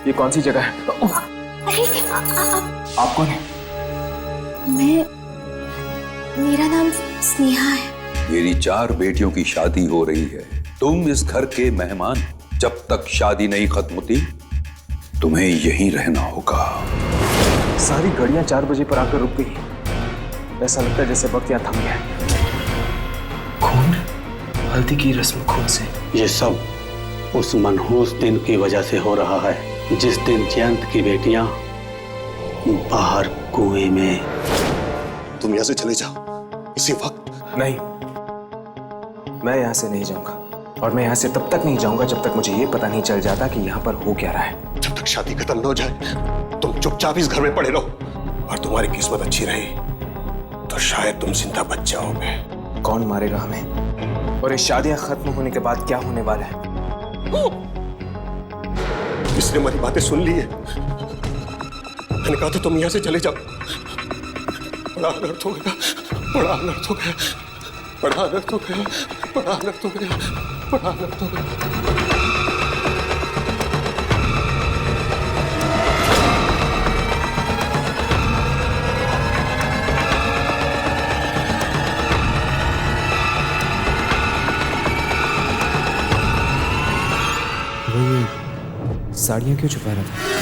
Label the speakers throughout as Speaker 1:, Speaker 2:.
Speaker 1: ये कौन सी जगह है? आप कौन है?
Speaker 2: मेरा नाम स्नेहा है।
Speaker 3: मेरी 4 बेटियों की शादी हो रही है। तुम इस घर के मेहमान। जब तक शादी नहीं खत्म होती तुम्हें यहीं रहना होगा।
Speaker 1: सारी गाड़ियां 4 बजे पर आकर रुक गई। ऐसा लगता है जैसे वक्त यहाँ थम गया। खून, हल्दी की रस्म खून से।
Speaker 4: ये सब उस मनहूस दिन की वजह से हो रहा है जिस दिन जयंत की बेटियां बाहर कुएं में।
Speaker 5: तुम यहाँ से चले जाओ इसी वक्त।
Speaker 1: नहीं, मैं यहाँ से नहीं जाऊंगा और मैं यहाँ से तब तक नहीं जाऊंगा जब तक मुझे ये पता नहीं चल जाता कि यहाँ पर हो क्या रहा है।
Speaker 5: जब तक शादी खत्म न हो जाए तुम चुपचाप इस घर में पड़े रहो और तुम्हारी किस्मत अच्छी रही तो शायद तुम जिंदा बच जाओगे।
Speaker 1: कौन मारेगा हमें? और ये शादियां खत्म होने के बाद क्या होने वाला है?
Speaker 5: इसने हमारी बातें सुन ली है। मैंने कहा था तुम यहाँ से चले जाओ। बड़ा अनर्थ हो गया, बड़ा अनर्थ हो गया, बड़ा अनर्थ हो गया, बड़ा अनर्थ हो गया, बड़ा अनर्थ हो गया।
Speaker 1: वो ये साड़ियाँ क्यों छुपा रहा था?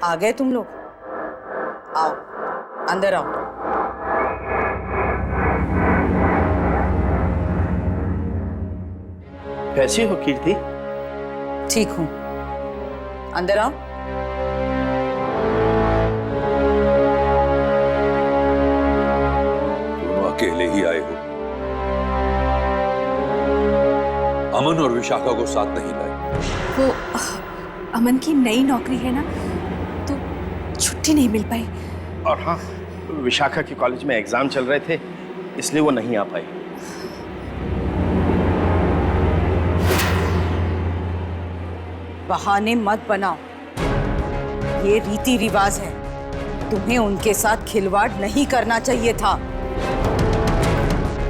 Speaker 6: आ गए तुम लोग? आओ, अंदर आओ।
Speaker 4: कैसी हो कीर्ति?
Speaker 6: ठीक हूं, अंदर आओ।
Speaker 3: दोनों अकेले ही आए हो? अमन और विशाखा को साथ नहीं लाए?
Speaker 2: वो अमन की नई नौकरी है ना, तो छुट्टी नहीं मिल पाई।
Speaker 4: और हाँ, विशाखा के कॉलेज में एग्जाम चल रहे थे इसलिए वो नहीं आ पाई।
Speaker 6: बहाने मत बनाओ, ये रीति रिवाज है। तुम्हें उनके साथ खिलवाड़ नहीं करना चाहिए था।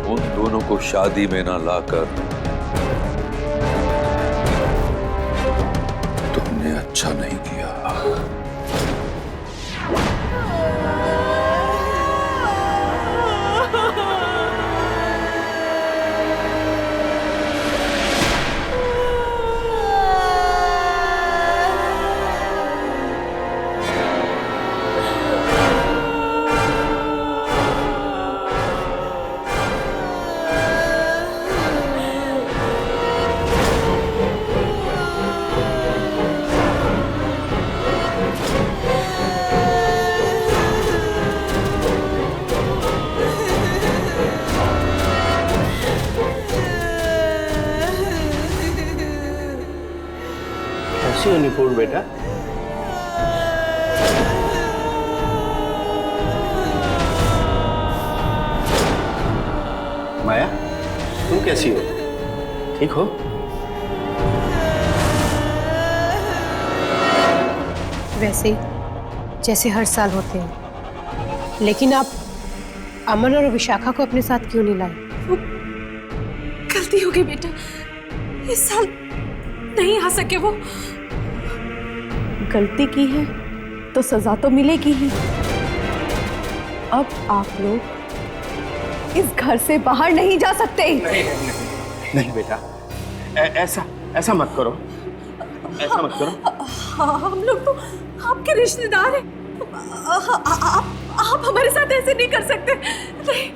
Speaker 3: उन दोनों को शादी में ना लाकर तुमने अच्छा नहीं किया।
Speaker 4: कैसी हो निपुण बेटा? माया, तुम कैसी हो? ठीक हो?
Speaker 7: वैसे जैसे हर साल होते हैं, लेकिन आप अमन और विशाखा को अपने साथ क्यों नहीं लाए?
Speaker 2: गलती हो गई बेटा, इस साल नहीं आ सके वो।
Speaker 7: गलती की है तो सजा तो मिलेगी ही। अब आप लोग इस घर से बाहर नहीं जा सकते।
Speaker 4: नहीं बेटा, ऐसा मत करो, ऐसा मत करो।
Speaker 2: हम लोग तो आपके रिश्तेदार हैं। आप हमारे साथ ऐसे नहीं कर सकते। नहीं,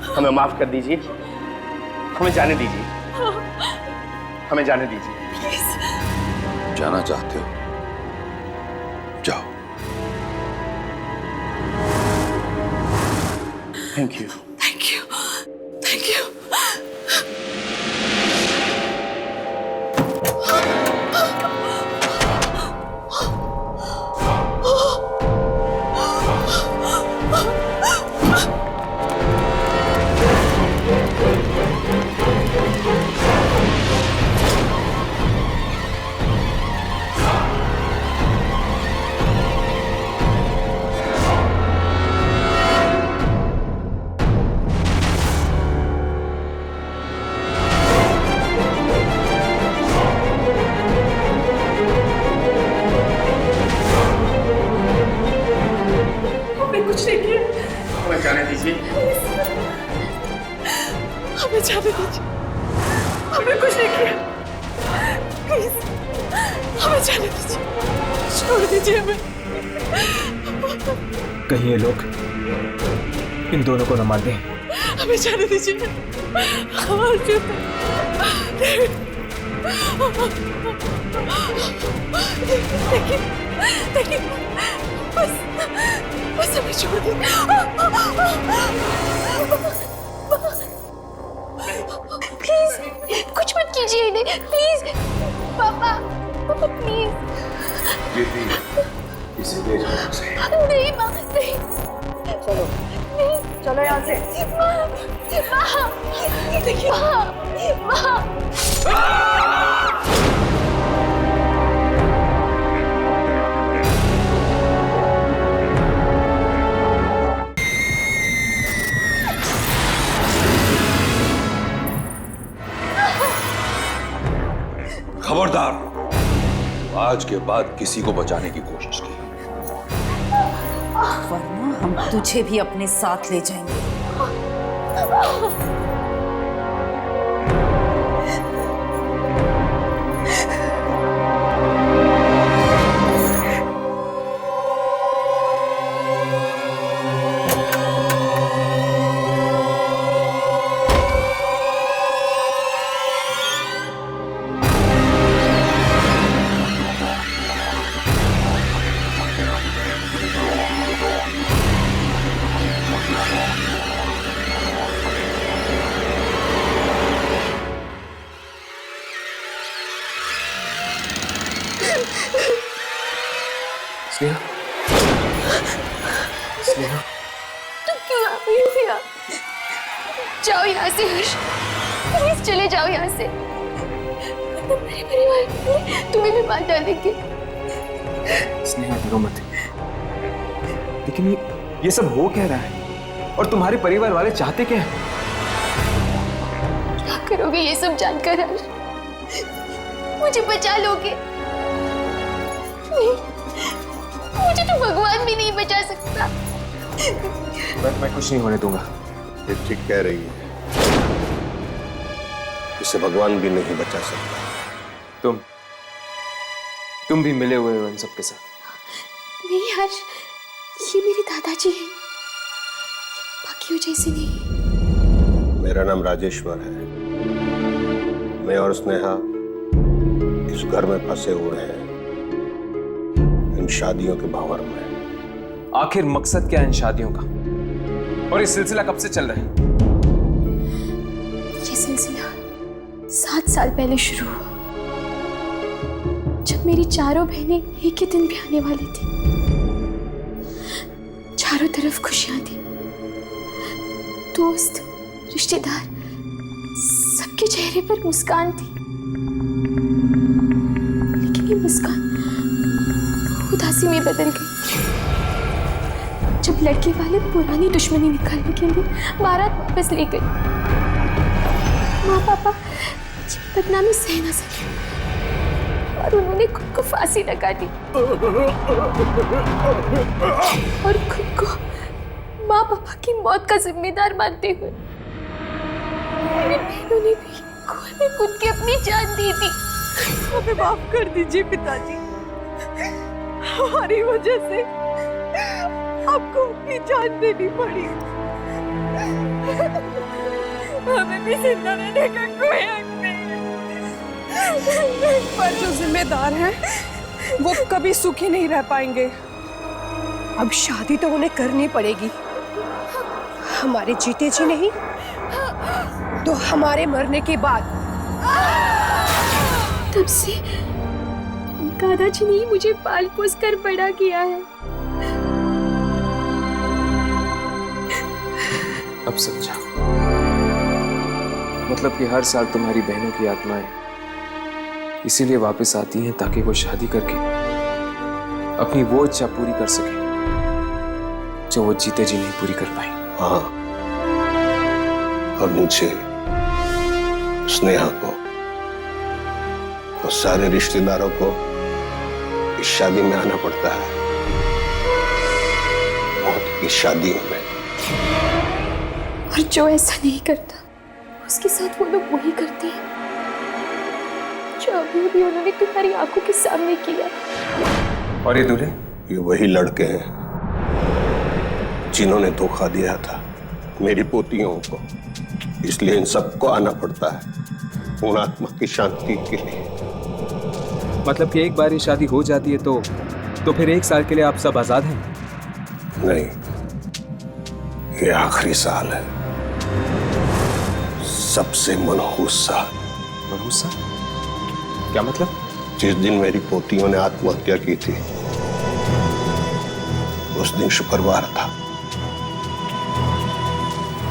Speaker 4: हमें माफ कर दीजिए, हमें जाने दीजिए, हमें जाने दीजिए।
Speaker 3: जाना चाहते हो? जाओ।
Speaker 4: Thank you.
Speaker 2: Thank you.
Speaker 8: हमें जाने दीजिए।
Speaker 2: हमें जाने दीजिए, हमने कुछ नहीं किया, प्लीज हमें जाने दीजिए, छोड़ दीजिए हमें।
Speaker 1: कहीं ये लोग इन दोनों को न मार दें।
Speaker 2: हमें जाने दीजिए। देखिए देखिए, बस हमें छोड़ दीजिए। प्लीज कुछ मत कीजिए इन्हें, प्लीज पापा, पापा प्लीज।
Speaker 3: इसे ले जाओ उसे।
Speaker 2: नहीं माँ, नहीं, चलो नहीं, चलो यहाँ से। माँ, माँ, देखिए माँ, माँ।
Speaker 3: खबरदार, आज के बाद किसी को बचाने की कोशिश की,
Speaker 6: वरना हम तुझे भी अपने साथ ले जाएंगे।
Speaker 1: स्नेहा, स्नेहा,
Speaker 2: तुम क्यों आ गई हो भैया? जाओ यहाँ से हर्ष, प्लीज चले जाओ यहाँ से। मेरे परिवार के लिए तुम्हें भी मार डालेंगे।
Speaker 1: स्नेहा डरो मत। लेकिन ये सब हो क्या रहा है? और तुम्हारे परिवार वाले चाहते क्या है?
Speaker 2: क्या करोगे ये सब जानकर हर्ष? मुझे बचा लोगे? नहीं, मुझे तो भगवान भी नहीं बचा सकता।
Speaker 1: मैं कुछ नहीं होने दूंगा।
Speaker 5: ये ठीक कह रही है, इसे भगवान भी नहीं बचा सकता।
Speaker 1: तुम भी मिले हुए हो इन सब के साथ।
Speaker 2: नहीं हर्ष, ये मेरे दादाजी हैं, बाकियों जैसे नहीं।
Speaker 5: मेरा नाम राजेश्वर है। मैं और स्नेहा इस घर में फंसे हुए हैं, इन शादियों के भंवर में।
Speaker 1: आखिर मकसद क्या है इन शादियों का? और ये सिलसिला कब से चल रहा है?
Speaker 2: ये सिलसिला 7 साल पहले शुरू हुआ, जब मेरी चारों बहनें एक ही दिन भी आने वाली थी। चारों तरफ खुशियां थी, दोस्त, रिश्तेदार, सबके चेहरे पर मुस्कान थी। लेकिन ये मुस्कान उदासी में बदल गई जब लड़के वाले पुरानी दुश्मनी निकालने के लिए बारात वापस ले गए। माँ पापा बदनामी सह न सके और उन्होंने खुद को फांसी लगा दी और खुद को माँ पापा की मौत का जिम्मेदार मानते हुए मेरी बहनों ने भी कुएं में कूद के अपनी जान दी थी।
Speaker 7: हमें माफ कर दीजिए पिताजी, हमारी वजह से आपको अपनी जान देनी पड़ी। हमें भी जिंदा रहने का कोई हक नहीं है। पर जो जिम्मेदार हैं वो कभी सुखी नहीं रह पाएंगे। अब शादी तो उन्हें करनी पड़ेगी, हमारे जीते जी नहीं तो हमारे मरने के बाद।
Speaker 2: तब से दादाजी ने ही मुझे पाल पोस कर बड़ा किया है।
Speaker 1: अब समझा। मतलब कि हर साल तुम्हारी बहनों की आत्माएं इसीलिए वापस आती हैं ताकि वो शादी करके अपनी वो इच्छा पूरी कर सके जो वो जीते जी नहीं पूरी कर पाई।
Speaker 5: हाँ, और मुझे, स्नेहा को और सारे रिश्तेदारों को इस शादी में आना पड़ता है। मौत की शादी में
Speaker 2: और जो ऐसा नहीं करता उसके साथ वो लोग वही करते हैं जो अभी अभी उन्होंने तुम्हारी आंखों के सामने किया।
Speaker 1: और ये दूल्हे?
Speaker 5: ये वही लड़के हैं जिन्होंने धोखा दिया था मेरी पोतियों को, इसलिए इन सबको आना पड़ता है उन आत्मा की शांति के लिए।
Speaker 1: मतलब कि एक बार ये शादी हो जाती है तो फिर 1 साल के लिए आप सब आजाद हैं?
Speaker 5: नहीं, ये आखिरी साल है, सबसे मनहूस साल।
Speaker 1: मनहूस साल? क्या मतलब?
Speaker 5: जिस दिन मेरी पोतियों ने आत्महत्या की थी उस दिन शुक्रवार था,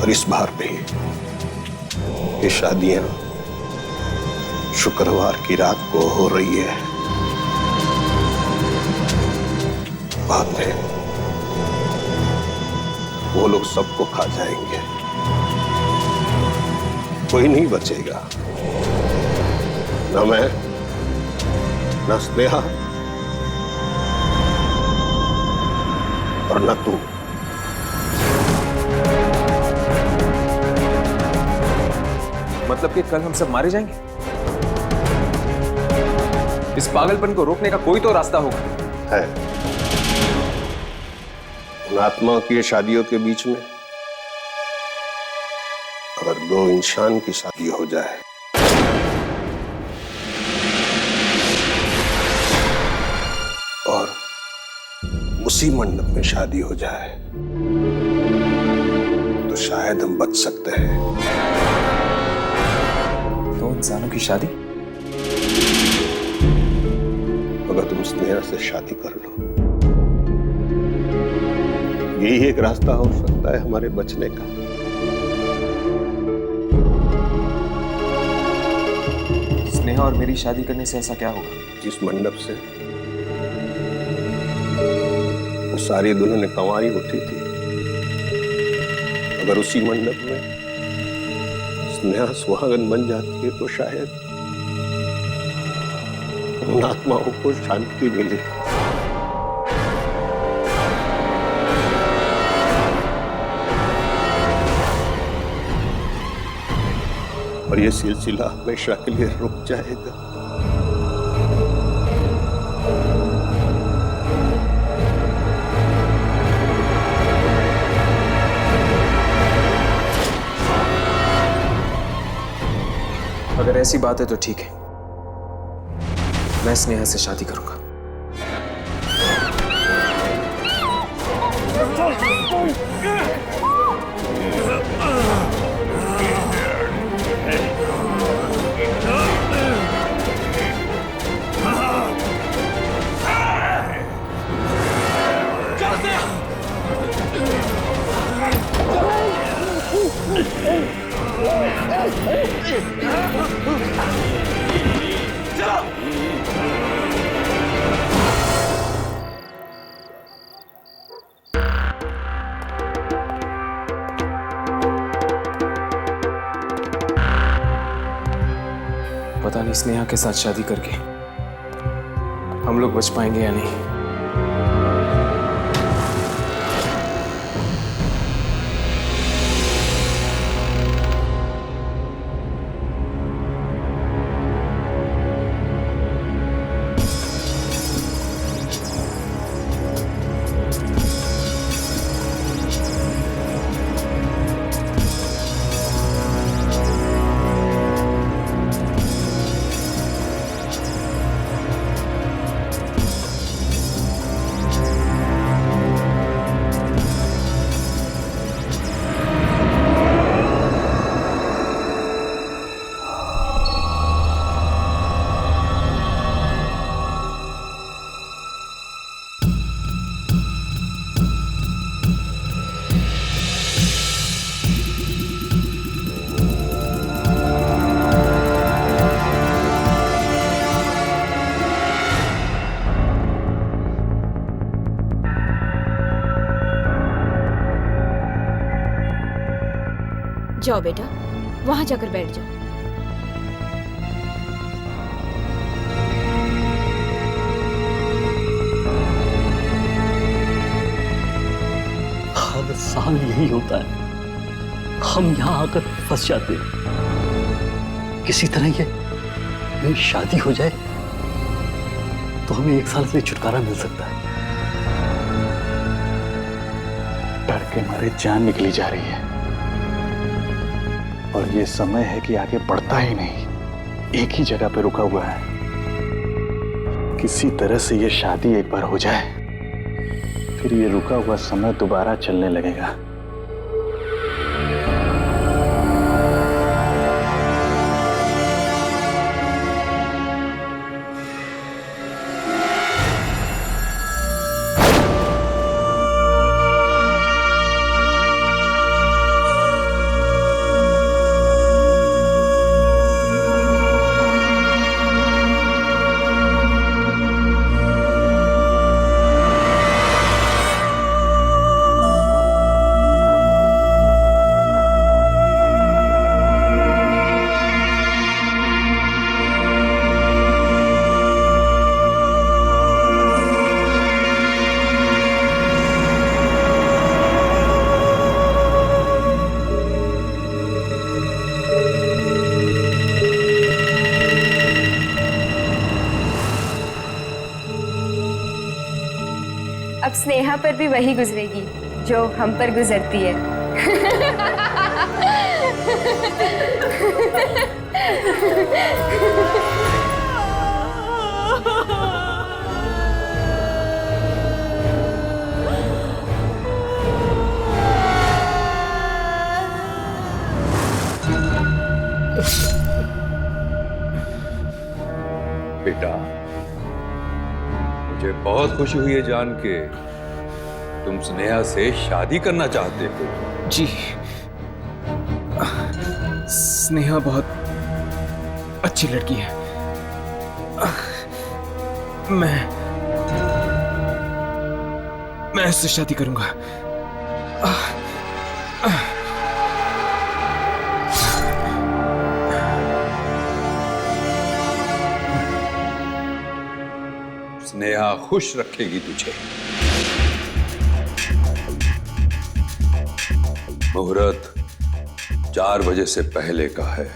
Speaker 5: और इस बार भी ये शादियां शुक्रवार की रात को हो रही है। बाद में वो लोग सबको खा जाएंगे, कोई नहीं बचेगा, न मैं, न स्नेहा और न तू।
Speaker 1: मतलब कि कल हम सब मारे जाएंगे? इस पागलपन को रोकने का कोई तो रास्ता होगा।
Speaker 5: है उन आत्माओं की शादियों के बीच में अगर 2 इंसान की शादी हो जाए और उसी मंडप में शादी हो जाए तो शायद हम बच सकते हैं।
Speaker 1: 2 इंसानों की शादी?
Speaker 5: अगर तुम स्नेहा से शादी कर लो, यही एक रास्ता हो सकता है हमारे बचने का।
Speaker 1: स्नेहा और मेरी शादी करने से ऐसा क्या होगा?
Speaker 5: जिस मंडप से वो सारी दुल्हनें कंवारी उठी थी, अगर उसी मंडप में स्नेहा सुहागन बन जाती है तो शायद उन आत्माओं को शांति मिले। और ये सिलसिला हमेशा के लिए रुक जाएगा।
Speaker 1: अगर ऐसी बात है तो ठीक है, मैं स्नेहा से शादी करूंगा। पता नहीं स्नेहा के साथ शादी करके हम लोग बच पाएंगे या नहीं।
Speaker 2: जाओ बेटा, वहां जाकर बैठ जाओ।
Speaker 5: हाँ, मैं
Speaker 8: साल यही होता है, हम यहाँ आकर फंस जाते हैं। किसी तरह ये मेरी शादी हो जाए तो हमें 1 साल से छुटकारा मिल सकता है।
Speaker 9: डर के मारे जान निकली जा रही है और ये समय है कि आगे बढ़ता ही नहीं, एक ही जगह पे रुका हुआ है। किसी तरह से ये शादी एक बार हो जाए, फिर ये रुका हुआ समय दोबारा चलने लगेगा।
Speaker 2: अब स्नेहा पर भी वही गुजरेगी जो हम पर गुजरती है।
Speaker 3: बेटा, मुझे बहुत खुशी हुई है जान के तुम स्नेहा से शादी करना चाहते हो।
Speaker 1: जी, स्नेहा बहुत अच्छी लड़की है। मैं इससे शादी करूंगा।
Speaker 3: स्नेहा खुश रखेगी तुझे। मुहूर्त 4 बजे से पहले का है।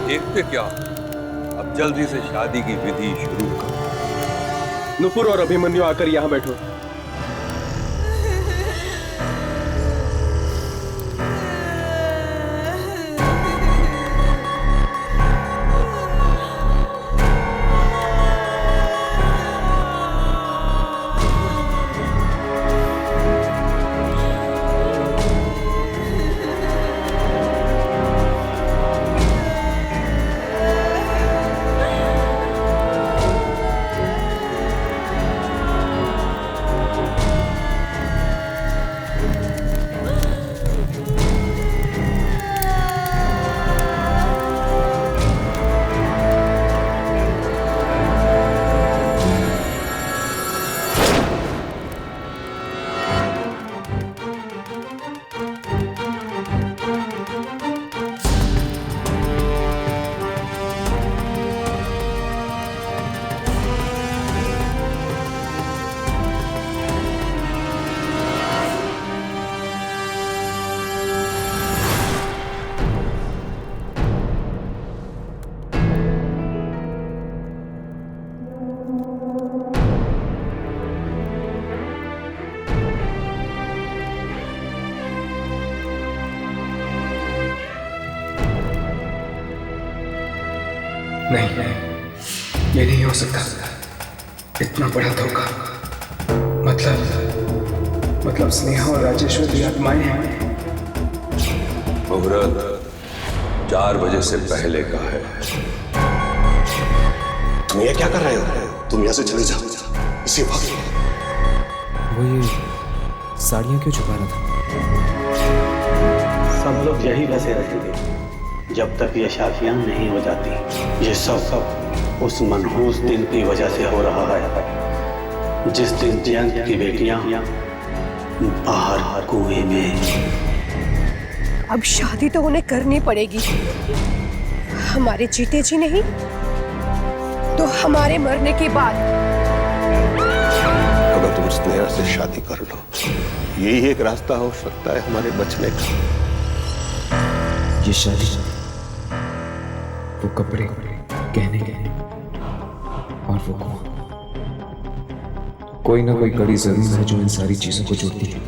Speaker 3: देखते क्या, अब जल्दी से शादी की विधि शुरू करो।
Speaker 5: नुपुर और अभिमन्यु आकर यहां बैठो।
Speaker 1: नहीं, ये नहीं हो सकता। इतना बड़ा धोखा। मतलब स्नेहा और राजेश्वरी आत्माएं हैं।
Speaker 3: मुहूर्त 4 बजे से पहले का है।
Speaker 5: तुम ये क्या कर रहे हो? तुम यहाँ से चले जाओ इसी वक्त।
Speaker 1: वो ये साड़ियां क्यों छुपा रहा था?
Speaker 4: सब लोग यही बसे रहेंगे जब तक ये शादियां नहीं हो जाती। ये सब उस मनहूस दिन की वजह से हो रहा है जिस दिन जयंत की बेटियां बाहर कुएं में।
Speaker 7: अब शादी तो उन्हें करनी पड़ेगी। हमारे जीते जी नहीं तो हमारे मरने के बाद।
Speaker 5: अगर तुम स्नेहा से शादी कर लो, यही एक रास्ता हो सकता है हमारे बचने का।
Speaker 1: ये शादी, वो कपड़े, गहने और वो कुआं, कोई ना कोई कड़ी जरूर है जो इन सारी चीजों को जोड़ती है।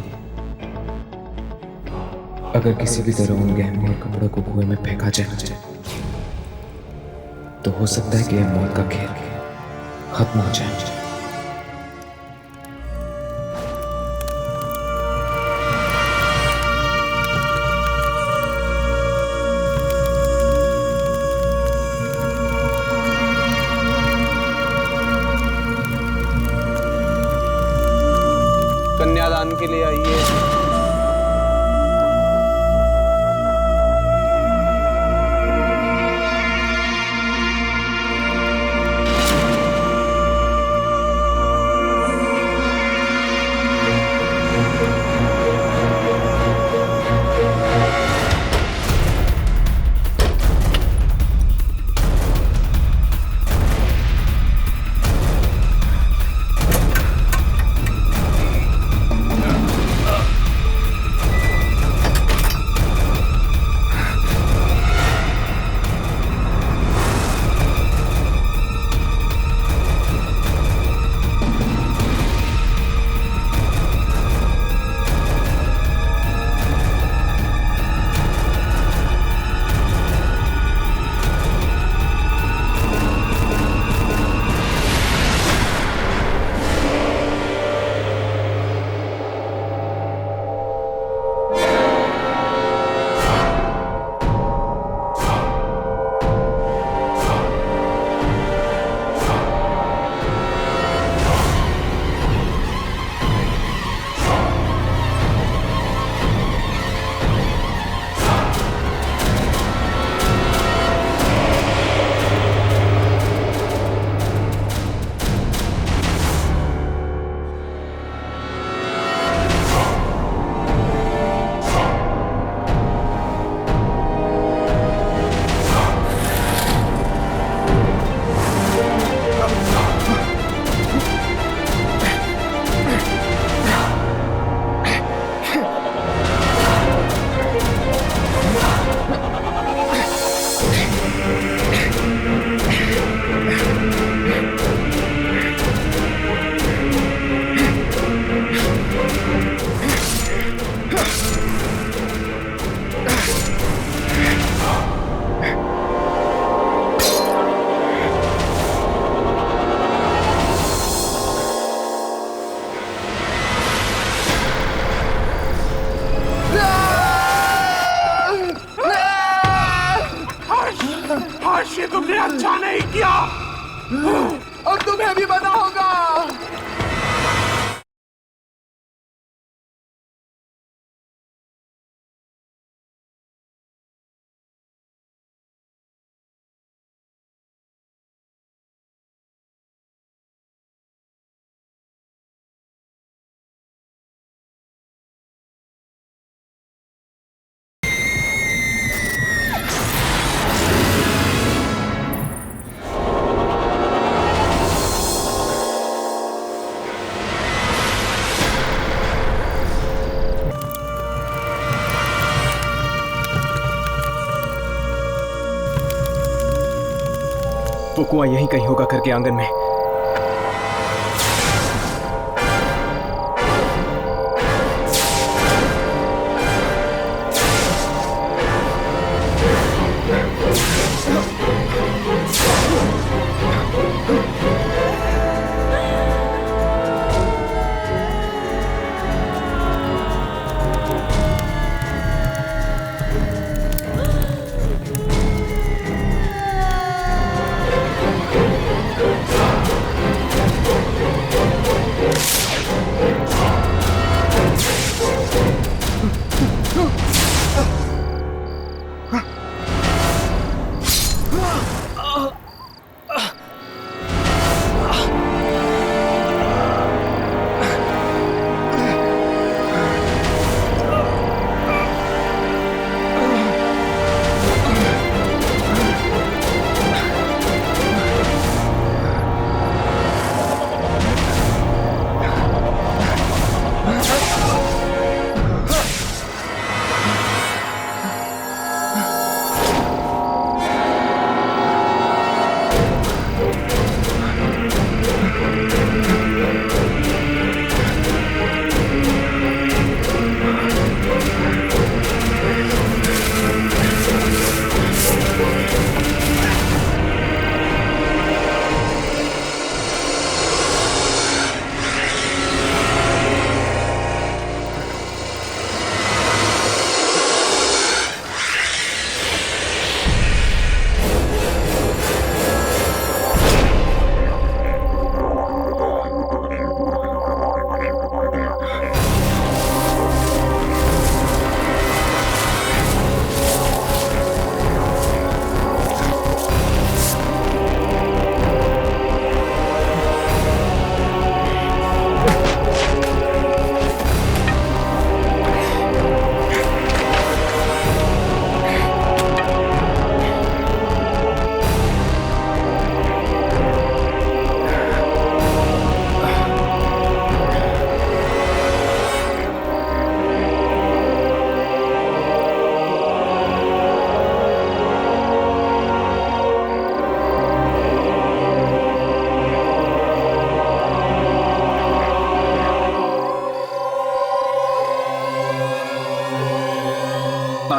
Speaker 1: अगर किसी भी तरह उन गहनों और कपड़ों को कुएं में फेंका जाए तो हो सकता है कि यह मौत का खेल खत्म हो जाए।
Speaker 10: कन्यादान के लिए आइए।
Speaker 5: ये तुमने अच्छा नहीं किया। अब तुम्हें भी बना होगा।
Speaker 1: वो कुआं यहीं कहीं होगा घर के आंगन में।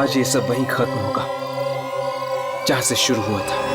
Speaker 1: आज ये सब वहीं खत्म होगा जहां से शुरू हुआ था।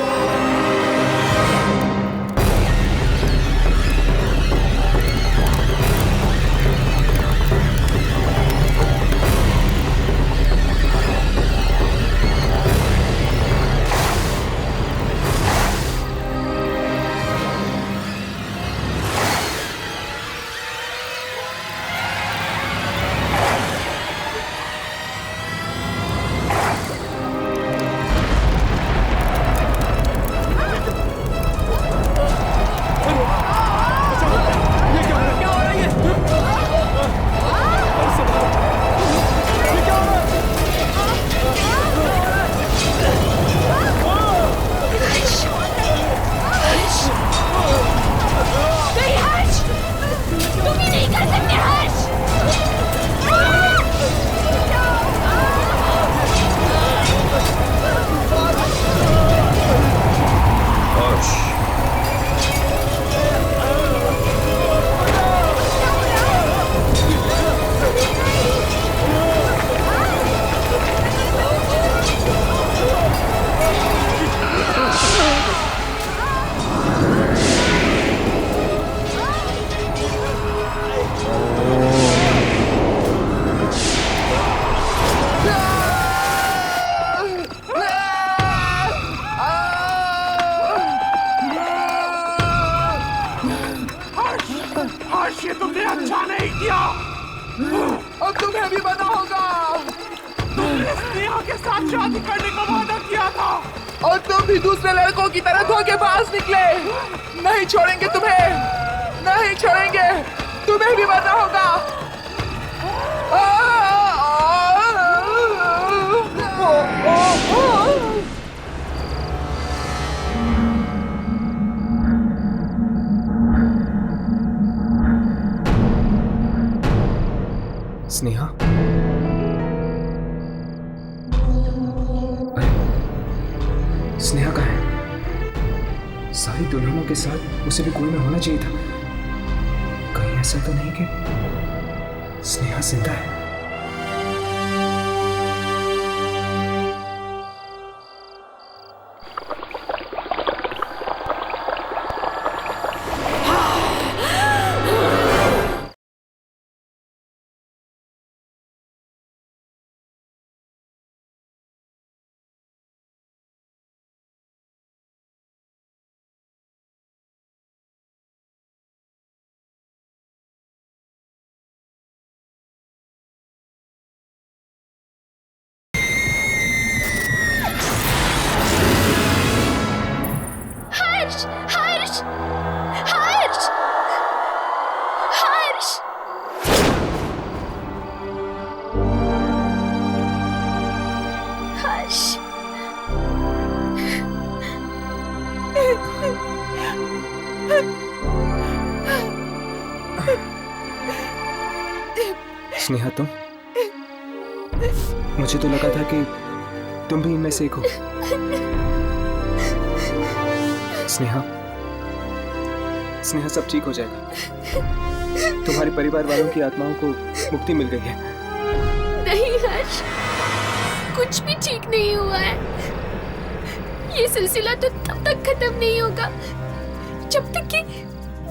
Speaker 10: ये तुमने अच्छा नहीं किया। अब तुम्हें भी पता होगा, तुमने स्नेहा के साथ शादी करने का वादा किया था और तुम भी दूसरे लड़कों की तरह धोखेबाज निकले। नहीं छोड़ेंगे तुम्हें, नहीं छोड़ेंगे, तुम्हें भी पता होगा।
Speaker 1: स्नेहा, अरे स्नेहा कहाँ है? सारी दुल्हनों के साथ उसे भी कोई में होना चाहिए था। कहीं ऐसा तो नहीं कि स्नेहा जिंदा है? स्नेहा, तुम? मुझे तो लगा था कि तुम भी इनमें से एक हो। स्नेहा, स्नेहा, सब ठीक हो जाएगा। तुम्हारे परिवार वालों की आत्माओं को मुक्ति मिल गई है।
Speaker 2: नहीं हर्ष, कुछ भी ठीक नहीं हुआ है। ये सिलसिला तो तब तक खत्म नहीं होगा जब तक कि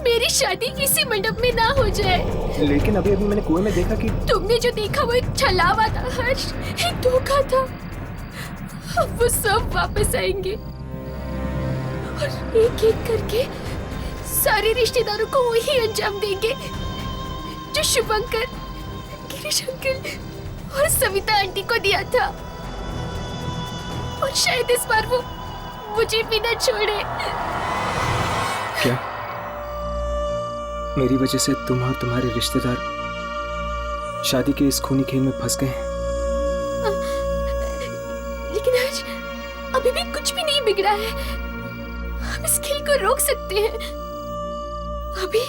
Speaker 2: मेरी शादी इसी मंडप में ना हो जाए।
Speaker 1: लेकिन अभी अभी मैंने कुएं में देखा कि
Speaker 2: तुमने जो देखा वो एक छलावा था हर्ष, एक धोखा था। अब वो सब वापस आएंगे और एक एक करके सारे रिश्तेदारों को वही अंजाम देंगे जो शुभंकर, गिरीश अंकल और सविता आंटी को दिया था। और शायद इस बार वो मुझे भी न छोड़े।
Speaker 1: क्या मेरी वजह से तुम और तुम्हारे रिश्तेदार शादी के इस खूनी खेल में फंस गए हैं?
Speaker 2: लेकिन आज अभी भी कुछ भी नहीं बिगड़ा है। हम इस खेल को रोक सकते हैं। अभी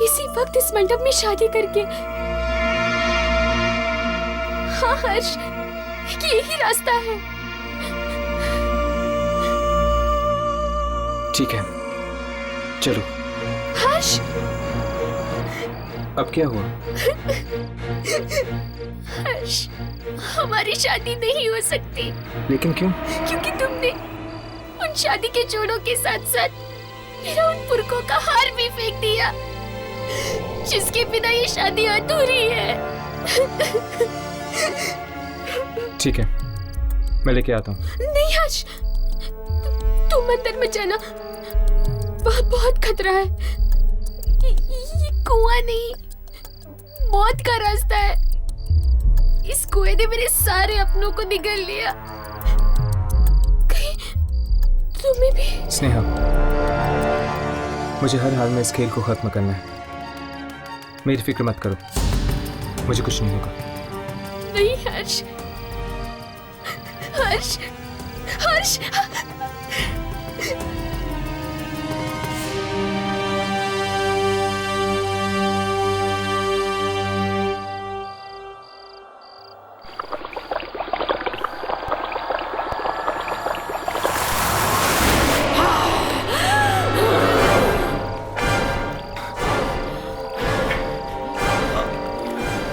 Speaker 2: इसी वक्त इस मंडप में शादी करके। हाँ हर्ष, यही रास्ता है।
Speaker 1: ठीक है, चलो।
Speaker 2: हर्ष,
Speaker 1: अब क्या हुआ?
Speaker 2: हर्ष, हमारी शादी नहीं हो सकती।
Speaker 1: लेकिन क्यों?
Speaker 2: क्योंकि तुमने उन शादी के जोड़ों के साथ साथ मेरा उन पुरखों का हार भी फेंक दिया, जिसके बिना ये शादी अधूरी है।
Speaker 1: ठीक है, मैं लेके आता हूँ।
Speaker 2: नहीं हर्ष, तुम अंदर मत जाना, वहाँ बहुत खतरा है। ये कुआं नहीं, मौत का रास्ता है। इस कुएं ने मेरे सारे अपनों को निगल लिया। कहीं तुम्हें भी?
Speaker 1: स्नेहा, मुझे हर हाल में इस खेल को खत्म करना है। मेरी फिक्र मत करो, मुझे कुछ नहीं होगा।
Speaker 2: नहीं हर्ष, हर्ष, हर्ष।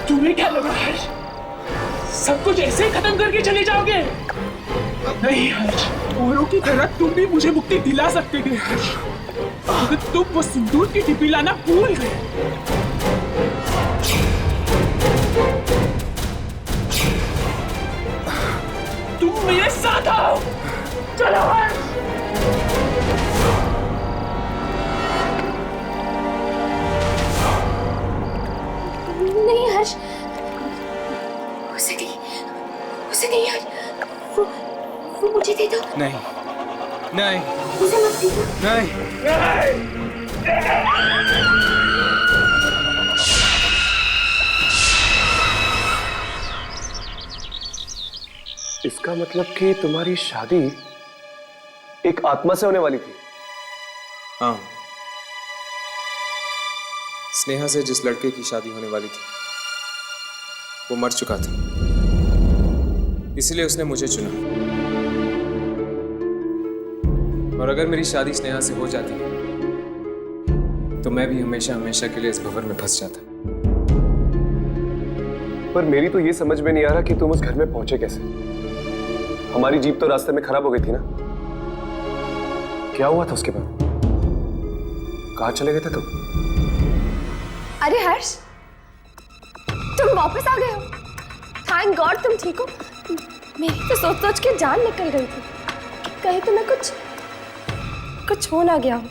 Speaker 10: तुम्हें क्या लगा हर्ष, सब कुछ ऐसे ही खत्म करके चले जाओगे? नहीं हर्ष, औरों की तरह तुम भी मुझे मुक्ति दिला सकते थे हर्ष, अगर तुम वो सिंदूर की डिब्बी लाना भूल गए। तुम मेरे साथ आओ, चलो हर्ष।
Speaker 2: नहीं हर्ष, उसे नहीं हर्ष, वो मुझे दे दो।
Speaker 1: नहीं, नहीं,
Speaker 2: उसे मत दे दो।
Speaker 1: नहीं।
Speaker 11: इसका मतलब कि तुम्हारी शादी एक आत्मा से होने वाली थी?
Speaker 1: हाँ, स्नेहा से जिस लड़के की शादी होने वाली थी वो मर चुका था, इसलिए उसने मुझे चुना। और अगर मेरी शादी स्नेहा से हो जाती तो मैं भी हमेशा हमेशा के लिए इस भंवर में फंस जाता।
Speaker 11: पर मेरी तो ये समझ में नहीं आ रहा कि तुम उस घर में पहुंचे कैसे? हमारी जीप तो रास्ते में खराब हो गई थी ना? क्या हुआ था उसके बाद? कहाँ चले गए थे तुम?
Speaker 2: अरे हर्ष, तुम वापस आ गए हो। थैंक गॉड तुम ठीक हो। मेरी तो सोच सोच के जान निकल गई थी, कहीं तुम्हें कुछ हो ना गया हो।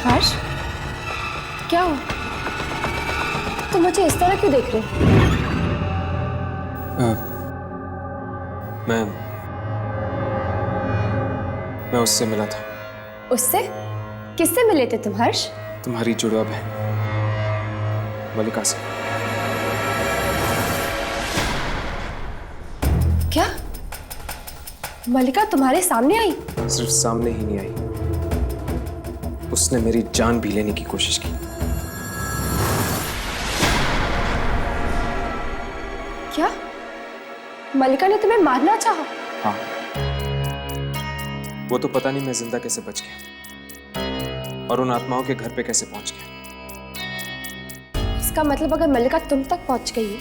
Speaker 2: हर्ष, क्या हो? तुम मुझे इस तरह क्यों देख रहे हो?
Speaker 1: मैं उससे मिला था।
Speaker 2: उससे? किससे मिले थे तुम हर्ष?
Speaker 1: तुम्हारी जुड़वा बहन मलिका से।
Speaker 2: क्या मलिका तुम्हारे सामने आई?
Speaker 1: सिर्फ सामने ही नहीं आई, उसने मेरी जान भी लेने की कोशिश की।
Speaker 2: क्या मलिका ने तुम्हें मारना चाहा?
Speaker 1: हाँ, वो तो पता नहीं मैं जिंदा कैसे बच गया और उन आत्माओं के घर पे कैसे पहुंच गया।
Speaker 2: इसका मतलब अगर मलिका तुम तक पहुंच गई है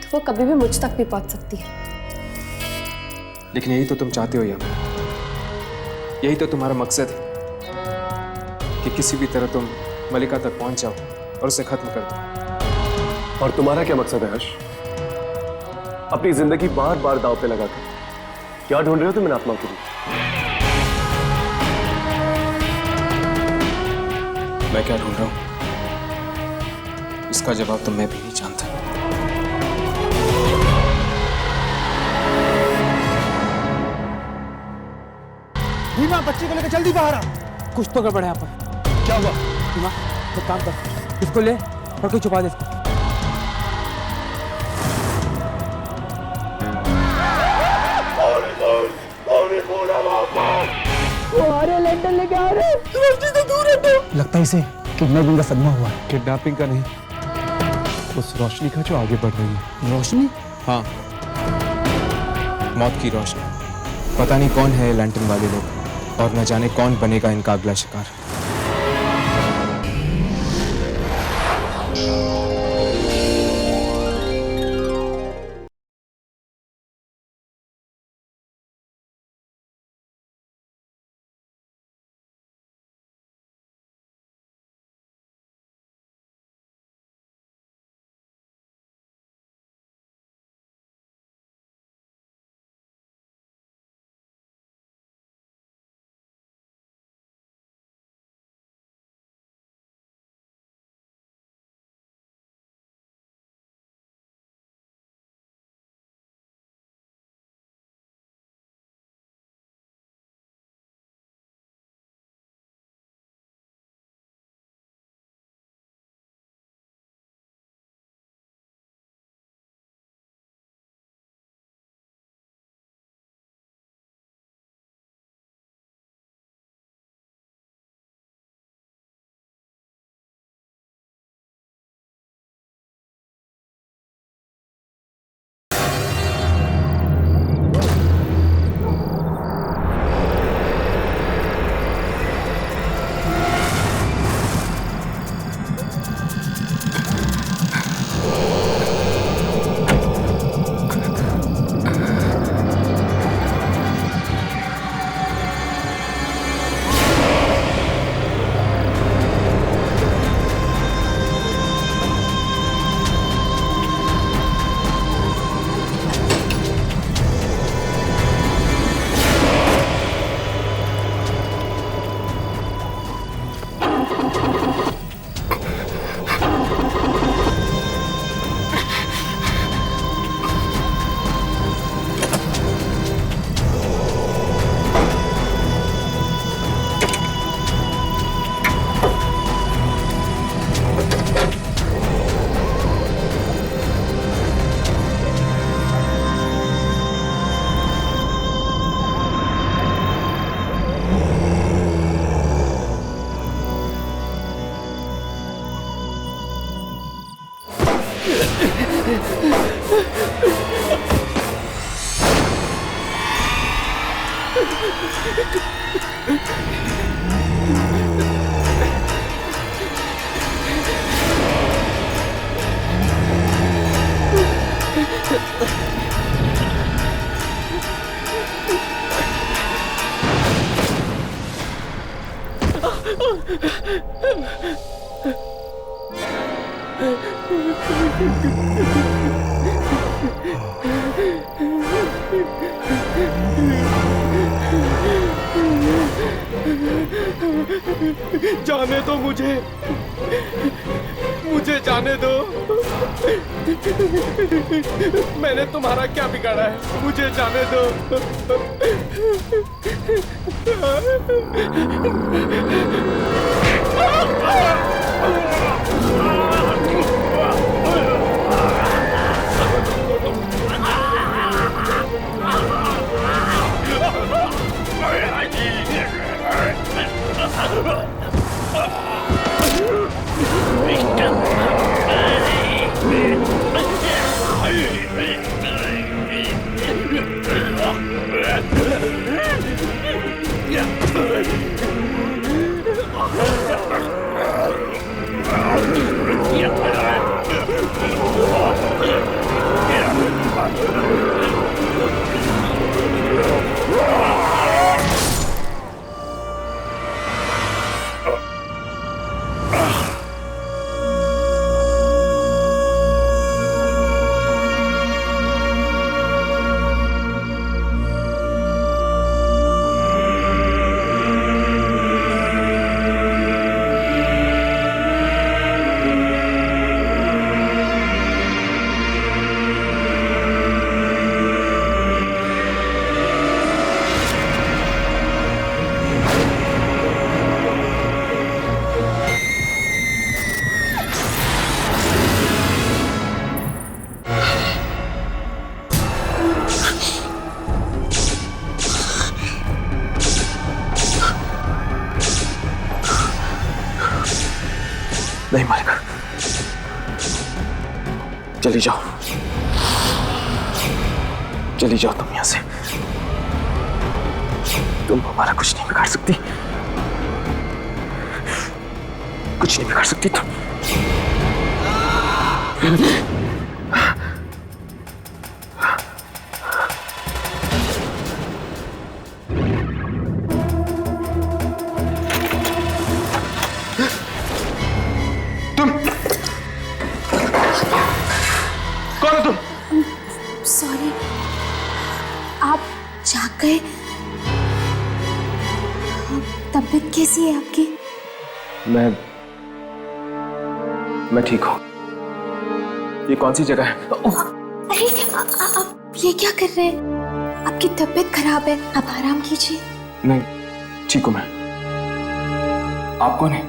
Speaker 2: तो वो कभी भी मुझ तक भी पहुंच सकती है।
Speaker 1: लेकिन यही तो तुम चाहते हो यार, यही तो तुम्हारा मकसद है कि किसी भी तरह तुम मलिका तक पहुंच जाओ और उसे खत्म कर दो।
Speaker 11: और तुम्हारा क्या मकसद है हर्ष? अपनी जिंदगी बार बार दांव पे लगाकर क्या ढूंढ रहे हो तुम इन आत्माओं के लिए?
Speaker 1: मैं क्या ढूंढ रहा हूं इसका जवाब तो मैं भी नहीं जानता।
Speaker 10: भीमा, बच्चे को लेकर जल्दी बाहर आ। कुछ तो गड़बड़ है यहाँ पर। क्या हुआ? भीमा, एक काम कर, इसको ले और कोई छुपा दे इसको।
Speaker 2: अरे ले
Speaker 10: लैंटन लेके आ रहे हैं। रोशनी से दूर हटो।
Speaker 12: लगता है इसे किडनैपिंग का सदमा हुआ है।
Speaker 11: किडनैपिंग का नहीं, उस रोशनी का जो आगे बढ़ रही है।
Speaker 12: रोशनी?
Speaker 1: हाँ, मौत की रोशनी। पता नहीं कौन है लैंटन वाले लोग और न जाने कौन बनेगा इनका अगला शिकार।
Speaker 10: जाने दो मुझे जाने दो। मैंने तुम्हारा क्या बिगाड़ा है? मुझे जाने दो।
Speaker 1: नहीं मालिका, चली जाओ, चली जाओ तुम यहां से। तुम हमारा कुछ नहीं बिगाड़ सकती, कुछ नहीं बिगाड़ सकती तुम।
Speaker 11: कौन हो तुम?
Speaker 2: सॉरी, आप जाग गए? तबीयत कैसी है आपकी?
Speaker 1: मैं ठीक हूं। ये कौन सी जगह है?
Speaker 2: अरे आप ये क्या कर रहे हैं? आपकी तबीयत खराब है, आप आराम कीजिए।
Speaker 1: नहीं, ठीक हूं मैं। आप कौन है?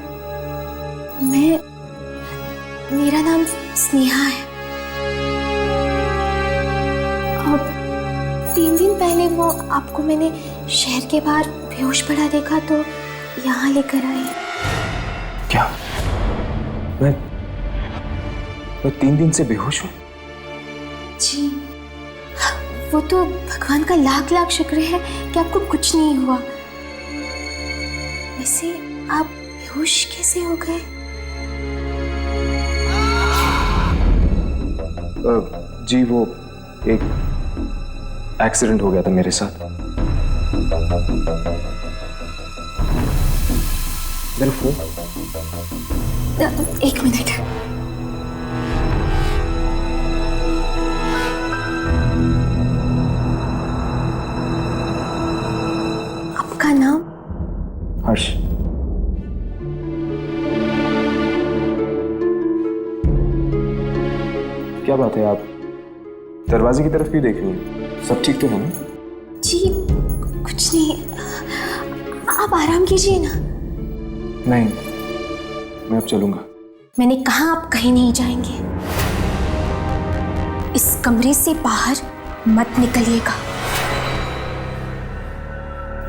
Speaker 2: मेरा नाम स्नेहा है। अब 3 दिन पहले वो आपको मैंने शहर के बाहर बेहोश पड़ा देखा तो यहाँ लेकर आई।
Speaker 1: क्या? मैं 3 दिन से बेहोश हूँ?
Speaker 2: जी, वो तो भगवान का लाख लाख शुक्र है कि आपको कुछ नहीं हुआ। वैसे आप बेहोश कैसे हो गए?
Speaker 1: जी, वो एक एक्सीडेंट हो गया था मेरे साथ। मेरा फोन?
Speaker 2: 1 मिनट। आपका नाम?
Speaker 1: हर्ष। क्या बात है, आप दरवाजे की तरफ क्यों देख रही हैं? सब ठीक तो है ना?
Speaker 2: जी कुछ नहीं, आप आराम कीजिए ना।
Speaker 1: नहीं, मैं अब चलूंगा।
Speaker 2: मैंने कहा आप कहीं नहीं जाएंगे। इस कमरे से बाहर मत निकलिएगा।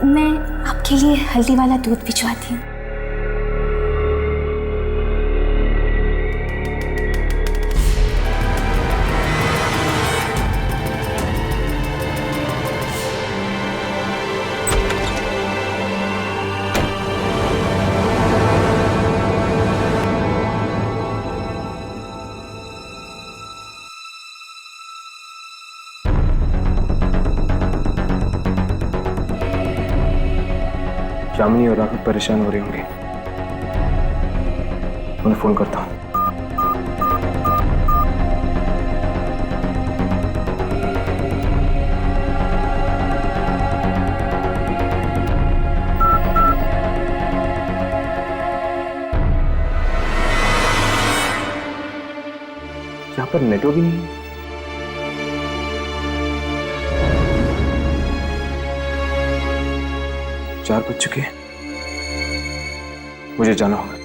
Speaker 2: मैं आपके लिए हल्दी वाला दूध भिजवाती हूँ।
Speaker 1: यामिनी और राघव परेशान हो रहे होंगे, उन्हें फोन करता हूँ। यहाँ पर नेटवर्क ही नहीं है। 4 बज चुके हैं, मुझे जाना होगा।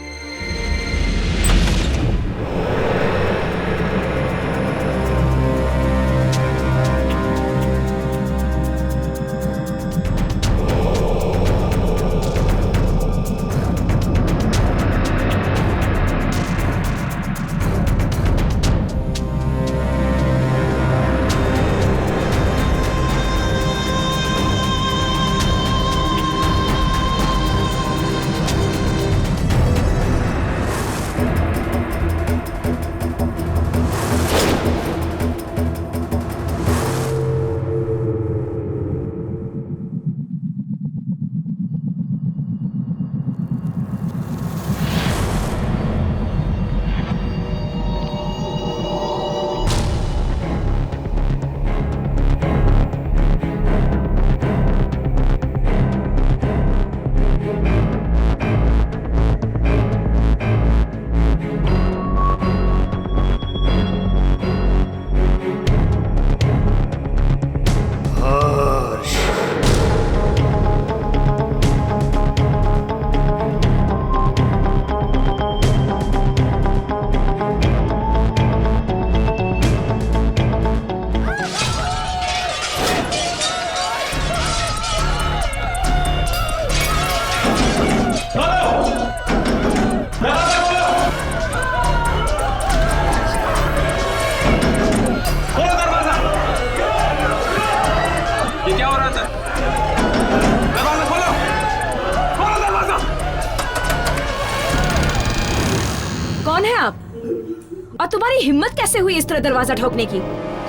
Speaker 2: और तुम्हारी हिम्मत कैसे हुई इस तरह दरवाजा ठोकने की?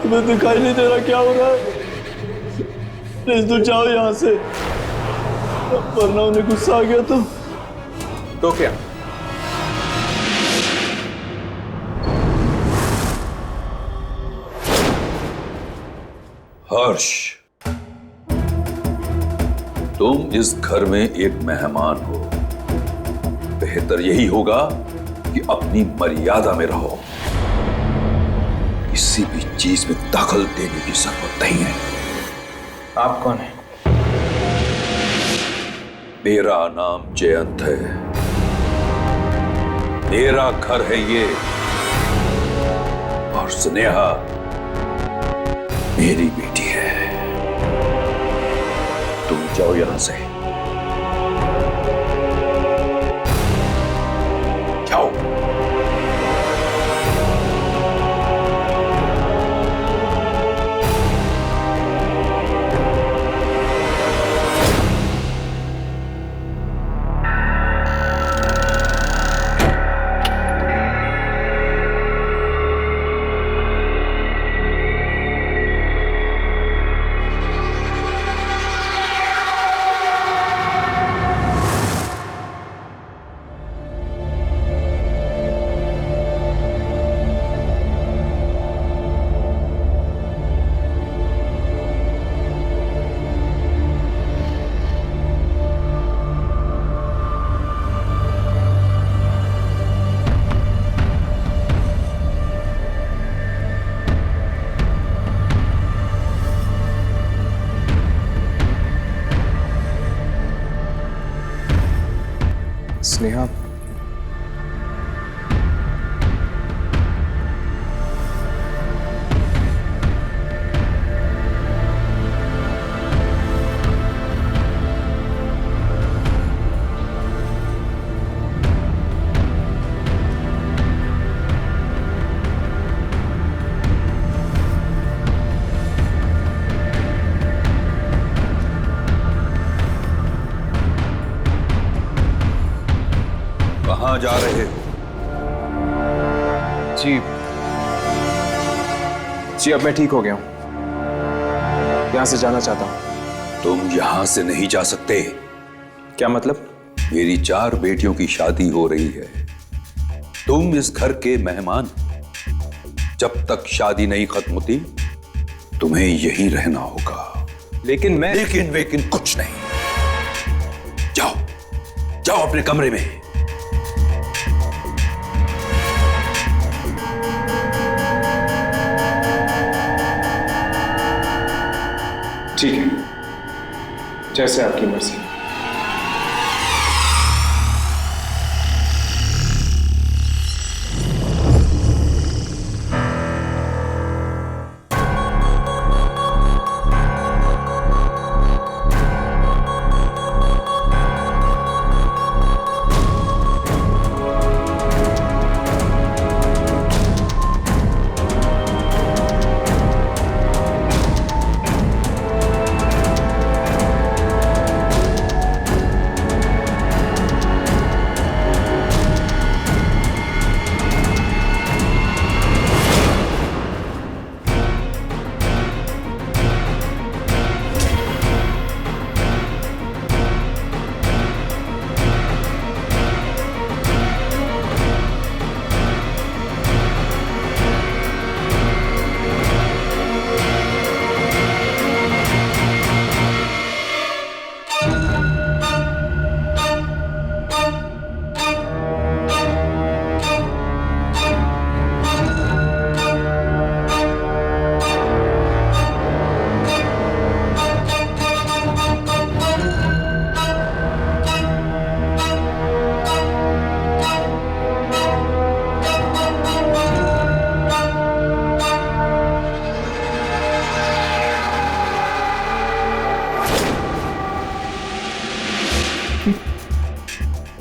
Speaker 8: तुम्हें दिखाई नहीं दे रहा क्या हो रहा है? प्लीज तुम जाओ यहाँ से, वरना उन्हें गुस्सा आ गया
Speaker 1: तो क्या?
Speaker 3: हर्ष, तुम इस घर में एक मेहमान हो। बेहतर यही होगा कि अपनी मर्यादा में रहो। किसी भी चीज में दखल देने की जरूरत नहीं है।
Speaker 1: आप कौन हैं?
Speaker 3: मेरा नाम जयंत है। मेरा घर है ये, और स्नेहा मेरी बेटी है। तुम जाओ यहां से, जाओ।
Speaker 1: स्नेहा,
Speaker 3: कहां जा रहे हो?
Speaker 1: जी अब मैं ठीक हो गया हूं। यहां से जाना चाहता हूं।
Speaker 3: तुम यहां से नहीं जा सकते।
Speaker 1: क्या मतलब?
Speaker 3: मेरी 4 बेटियों की शादी हो रही है। तुम इस घर के मेहमान। जब तक शादी नहीं खत्म होती तुम्हें यहीं रहना होगा।
Speaker 1: लेकिन मैं
Speaker 3: लेकिन कुछ नहीं। जाओ अपने कमरे में।
Speaker 1: ठीक है, जैसे आपकी मर्जी।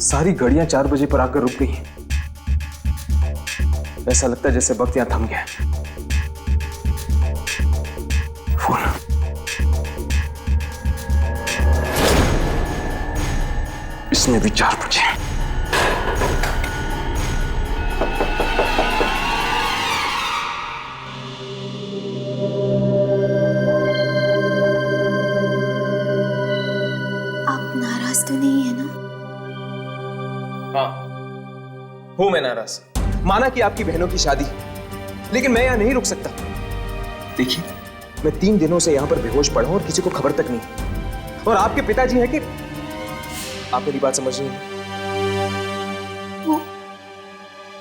Speaker 1: सारी घड़ियां 4 बजे पर आकर रुक गई हैं। ऐसा लगता है जैसे वक्त यहां थम गया। फोन। इसमें भी 4 बजे। हाँ, हूं मैं नाराज। माना कि आपकी बहनों की शादी, लेकिन मैं यहां नहीं रुक सकता। देखिए, मैं 3 दिनों से यहां पर बेहोश पड़ा हूं और किसी को खबर तक नहीं। और आपके पिताजी है कि आप मेरी बात समझ रही हैं?
Speaker 2: वो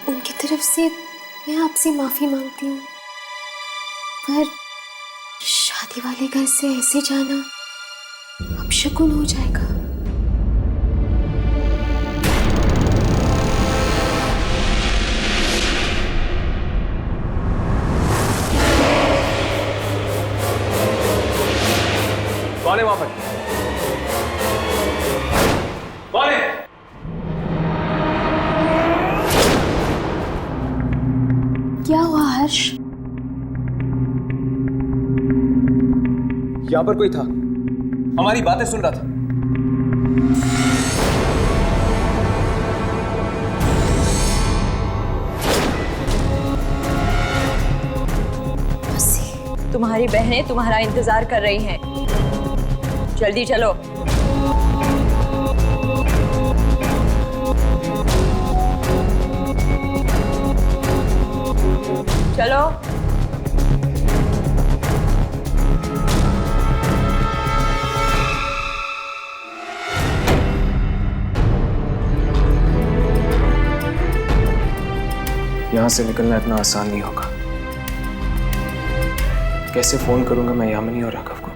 Speaker 2: उनकी तरफ से मैं आपसे माफी मांगती हूँ, पर शादी वाले घर से ऐसे जाना अपशकुन हो जाएगा।
Speaker 1: कौन है वहां पर? कौन है?
Speaker 2: क्या हुआ हर्ष?
Speaker 1: यहां पर कोई था, हमारी बातें सुन रहा था।
Speaker 6: तुम्हारी बहनें तुम्हारा इंतजार कर रही हैं। जल्दी चलो। चलो।
Speaker 1: यहां से निकलना इतना आसान नहीं होगा। कैसे फोन करूंगा मैं यामिनी और राघव को?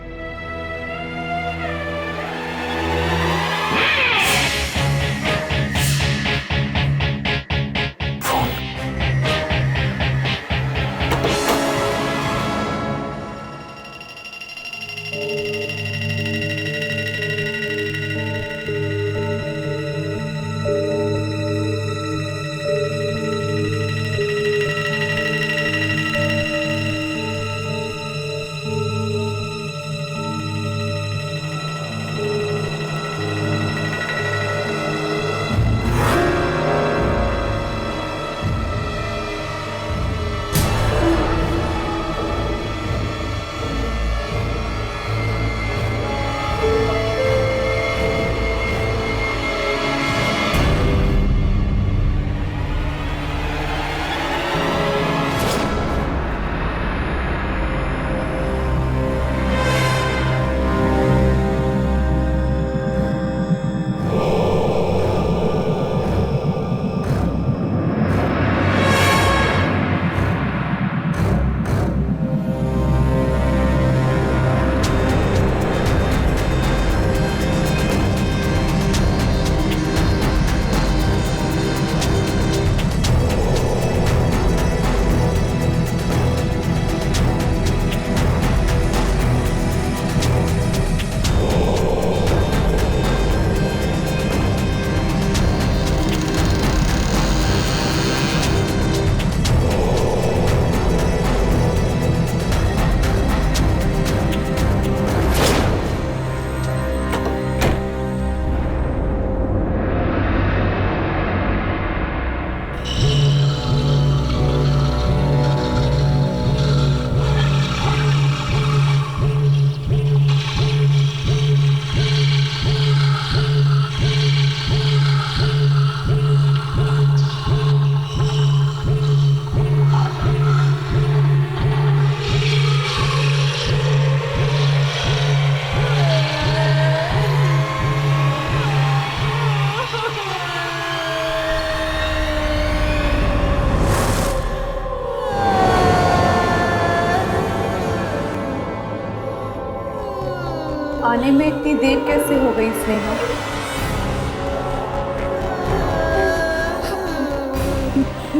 Speaker 7: आने में इतनी देर कैसे हो गई स्नेहा?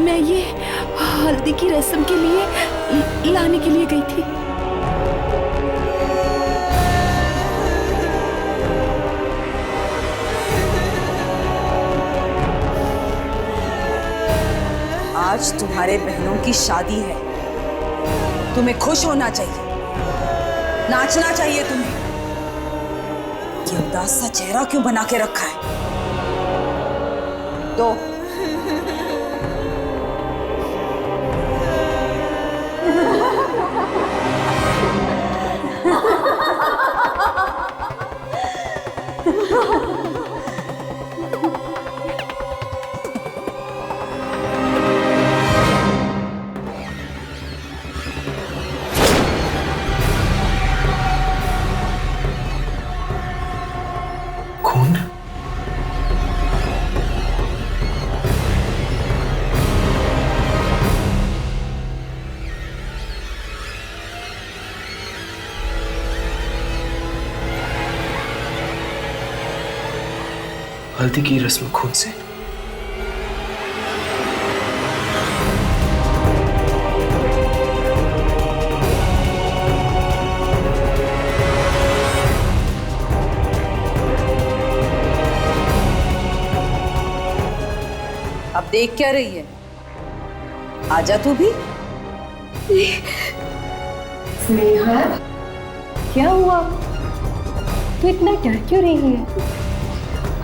Speaker 2: मैं ये हल्दी की रस्म के लिए लाने के लिए गई थी।
Speaker 6: आज तुम्हारे बहनों की शादी है। तुम्हें खुश होना चाहिए, नाचना चाहिए तुम्हें। ये उदास सा चेहरा क्यों बना के रखा है? तो
Speaker 1: हल्दी की रस्म खून से।
Speaker 6: अब देख क्या रही है? आजा तू भी।
Speaker 2: स्नेहा, क्या हुआ? तू इतना डर क्यों रही है?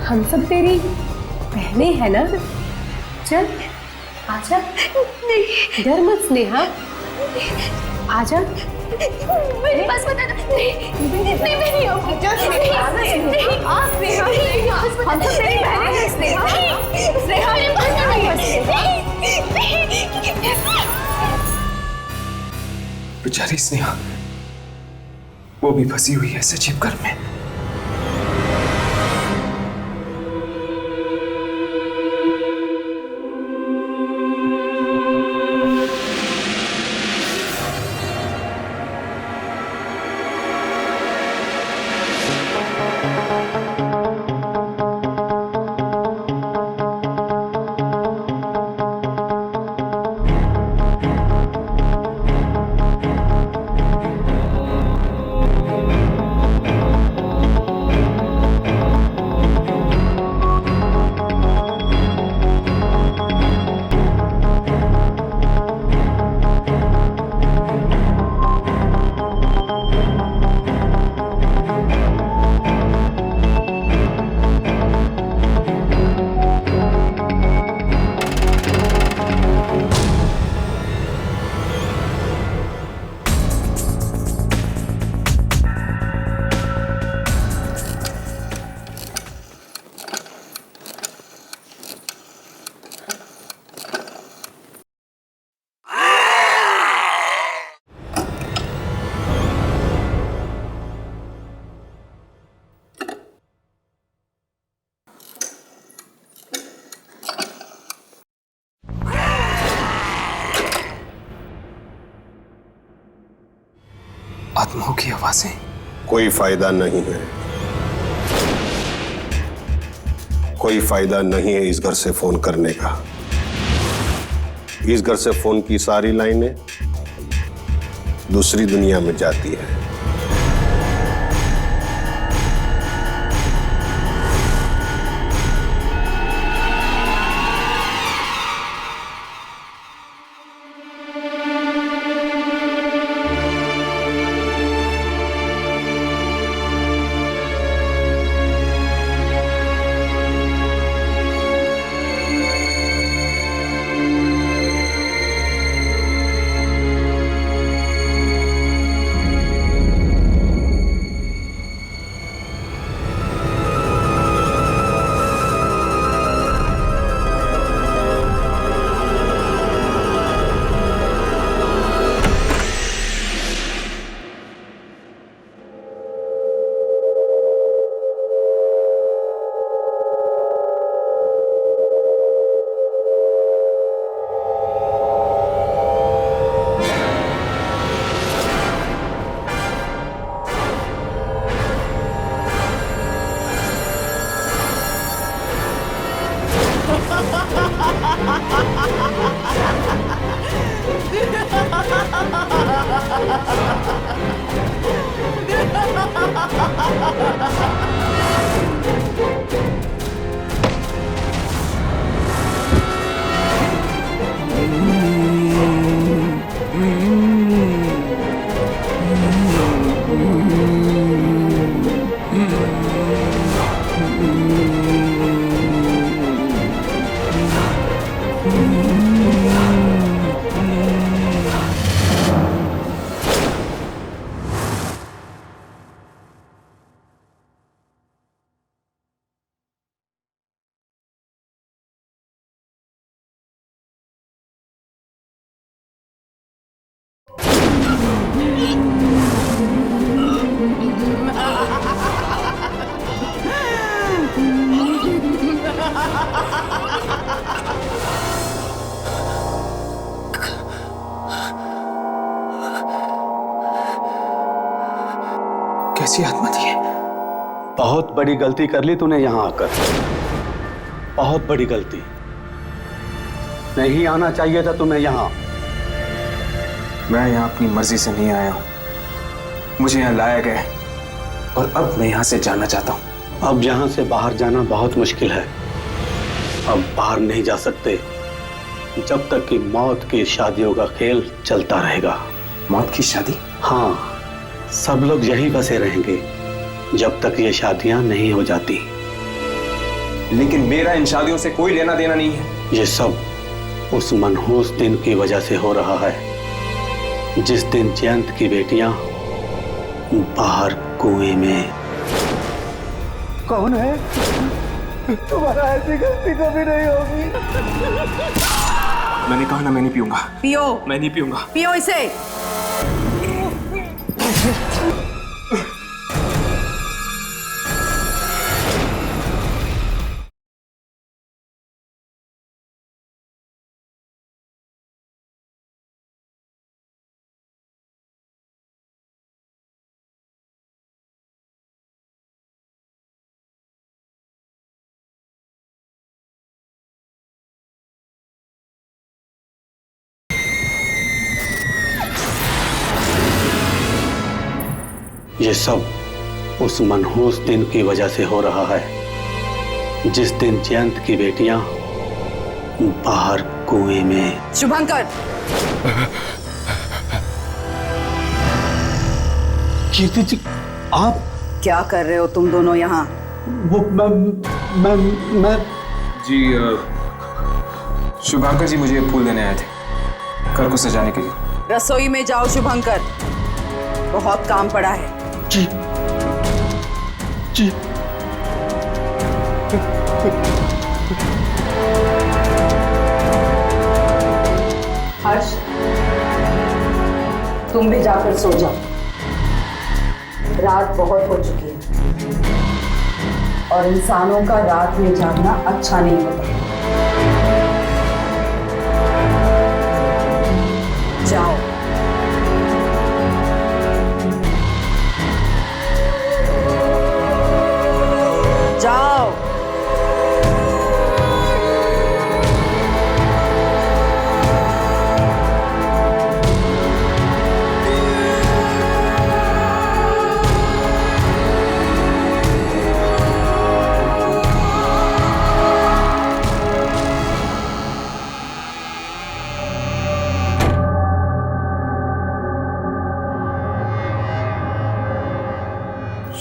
Speaker 2: हम सब तेरी बहनें हैं ना? चल आजा। नहीं, डर मत स्नेहा, आजा। मेरे पास बता। नहीं मैं नहीं आऊंगी। हम तो तेरी बहनें हैं स्नेहा। स्नेहा ये बात नहीं।
Speaker 1: बेचारी स्नेहा, वो भी फंसी हुई है सजीव घर में। आत्माओं की आवाजें।
Speaker 5: कोई फायदा नहीं है, कोई फायदा नहीं है इस घर से फोन करने का। इस घर से फोन की सारी लाइनें दूसरी दुनिया में जाती है।
Speaker 1: कैसी आत्मा थी?
Speaker 4: बहुत बड़ी गलती कर ली तूने यहां आकर। बहुत बड़ी गलती। नहीं आना चाहिए था तुम्हें यहाँ।
Speaker 1: मैं यहाँ अपनी मर्जी से नहीं आया हूँ, मुझे यहाँ लाया गया है और अब मैं यहाँ से जाना चाहता हूँ।
Speaker 4: अब यहाँ से बाहर जाना बहुत मुश्किल है। अब बाहर नहीं जा सकते जब तक कि मौत की शादियों का खेल चलता रहेगा।
Speaker 1: मौत की शादी?
Speaker 4: हाँ, सब लोग यहीं बसे रहेंगे जब तक ये शादियां नहीं हो जाती।
Speaker 1: लेकिन मेरा इन शादियों से कोई लेना देना नहीं है।
Speaker 4: ये सब उस मनहूस दिन की वजह से हो रहा है जिस दिन जयंत की बेटियां बाहर कुएं में।
Speaker 10: कौन है? तुम्हारा ऐसी गलती कभी नहीं होगी।
Speaker 1: मैंने कहा ना मैं नहीं पीऊंगा।
Speaker 6: पियो।
Speaker 1: मैं नहीं पीऊंगा।
Speaker 6: पियो इसे।
Speaker 4: ये सब उस मनहूस दिन की वजह से हो रहा है जिस दिन जयंत की बेटियां बाहर कुएं में।
Speaker 6: शुभंकर,
Speaker 4: कीर्ति जी, आप
Speaker 6: क्या कर रहे हो तुम दोनों यहाँ?
Speaker 4: वो मैं
Speaker 1: जी शुभंकर जी मुझे फूल देने आए थे घर को सजाने के लिए।
Speaker 6: रसोई में जाओ शुभंकर, बहुत काम पड़ा है।
Speaker 4: जी जी।
Speaker 6: हर्ष, तुम भी जाकर सो जाओ, रात बहुत हो चुकी है और इंसानों का रात में जागना अच्छा नहीं होता। जाओ। जाओ।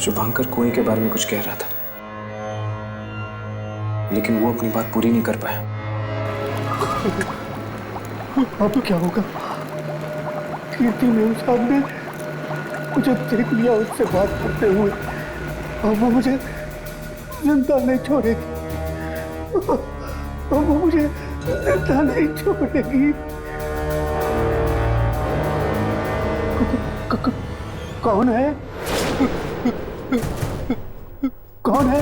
Speaker 1: शुभंकर कुएं के बारे में कुछ कह रहा था लेकिन वो अपनी बात पूरी नहीं कर पाया।
Speaker 10: अब क्या होगा? कीर्ति मेम साहब ने मुझे देख लिया उससे बात करते हुए, अब वो मुझे जिंदा नहीं छोड़ेगी। अब वो मुझे जिंदा नहीं छोड़ेगी। कौन है? कौन है?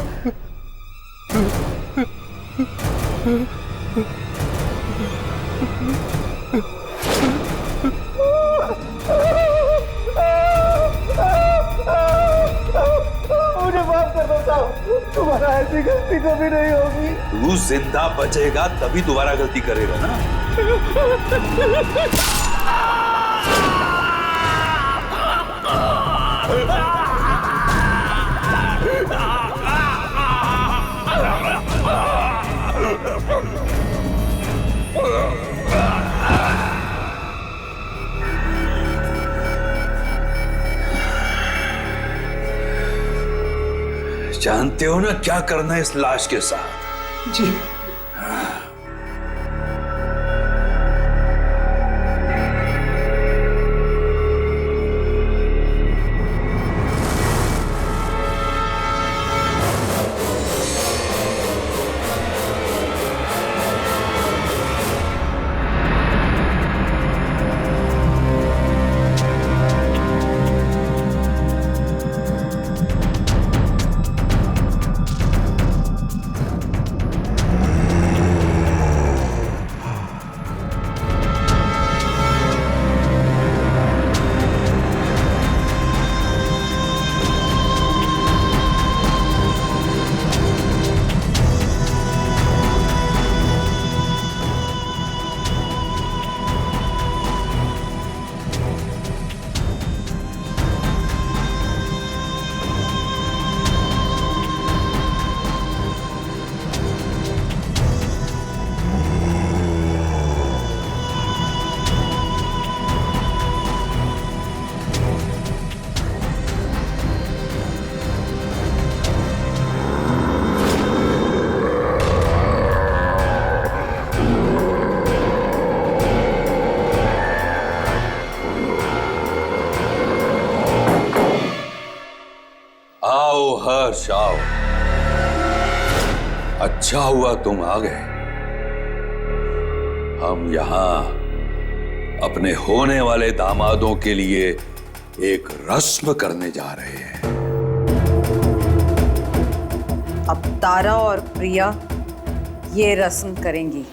Speaker 10: मुझे माफ कर दो साहब, तुम्हारा ऐसी गलती कभी नहीं होगी।
Speaker 3: तू जिंदा बचेगा तभी दोबारा गलती करेगा ना। जानते हो ना क्या करना है इस लाश के साथ?
Speaker 10: जी।
Speaker 3: हर्ष आओ। अच्छा हुआ तुम आ गए। हम यहां अपने होने वाले दामादों के लिए एक रस्म करने जा रहे हैं।
Speaker 6: अब तारा और प्रिया ये रस्म करेंगी।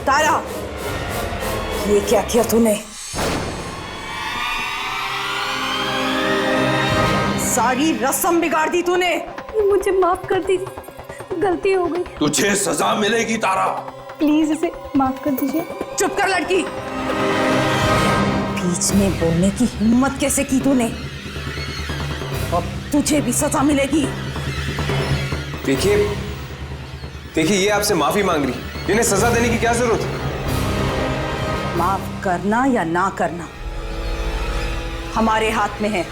Speaker 6: तारा, ये क्या किया तूने? सारी रस्म बिगाड़ दी तूने।
Speaker 2: मुझे माफ कर दीजिए, गलती हो गई।
Speaker 3: तुझे सजा मिलेगी तारा।
Speaker 2: प्लीज इसे माफ कर दीजिए।
Speaker 6: चुप कर लड़की। बीच में बोलने की हिम्मत कैसे की तूने? अब तुझे भी सजा मिलेगी।
Speaker 1: देखिए देखिए, ये आपसे माफी मांग रही, इन्हें सजा देने की क्या जरूरत है?
Speaker 6: माफ करना या ना करना हमारे हाथ में है।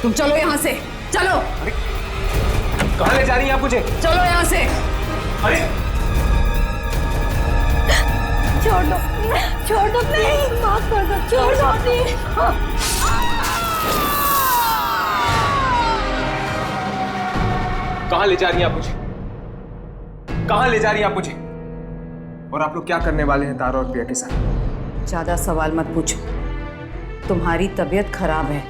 Speaker 6: तुम चलो यहां से, चलो।
Speaker 1: कहां ले जा रही हैं आप मुझे?
Speaker 6: चलो यहां से।
Speaker 1: अरे
Speaker 2: छोड़ दो, छोड़ दो प्लीज, माफ कर दो, छोड़ दो प्लीज।
Speaker 1: कहां ले जा रही हैं आप मुझे? कहां ले जा रही हैं आप मुझे? और आप लोग क्या करने वाले हैं तारा और प्रिया के साथ?
Speaker 6: ज्यादा सवाल मत पूछो। तुम्हारी तबीयत खराब है,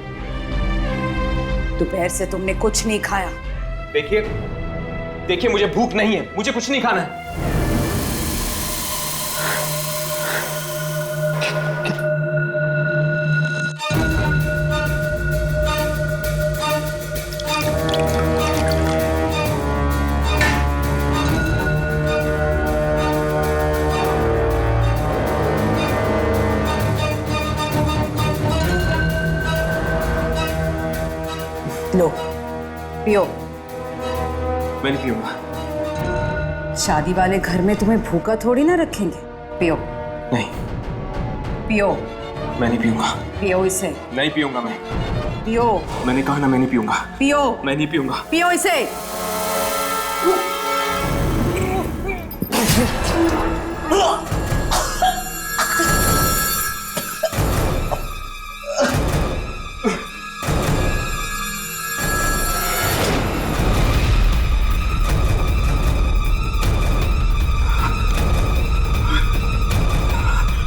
Speaker 6: दोपहर से तुमने कुछ नहीं खाया।
Speaker 1: देखिए देखिए, मुझे भूख नहीं है, मुझे कुछ नहीं खाना है।
Speaker 6: लो, पियो।
Speaker 1: मैं नहीं पीऊंगा।
Speaker 6: शादी वाले घर में तुम्हें भूखा थोड़ी ना रखेंगे। पियो।
Speaker 1: नहीं,
Speaker 6: पियो।
Speaker 1: मैं नहीं पीऊंगा।
Speaker 6: पियो इसे।
Speaker 1: नहीं पीऊंगा मैं।
Speaker 6: पियो।
Speaker 1: मैंने कहा ना, मैं नहीं पीऊंगा।
Speaker 6: पियो।
Speaker 1: मैं नहीं पीऊंगा।
Speaker 6: पियो इसे।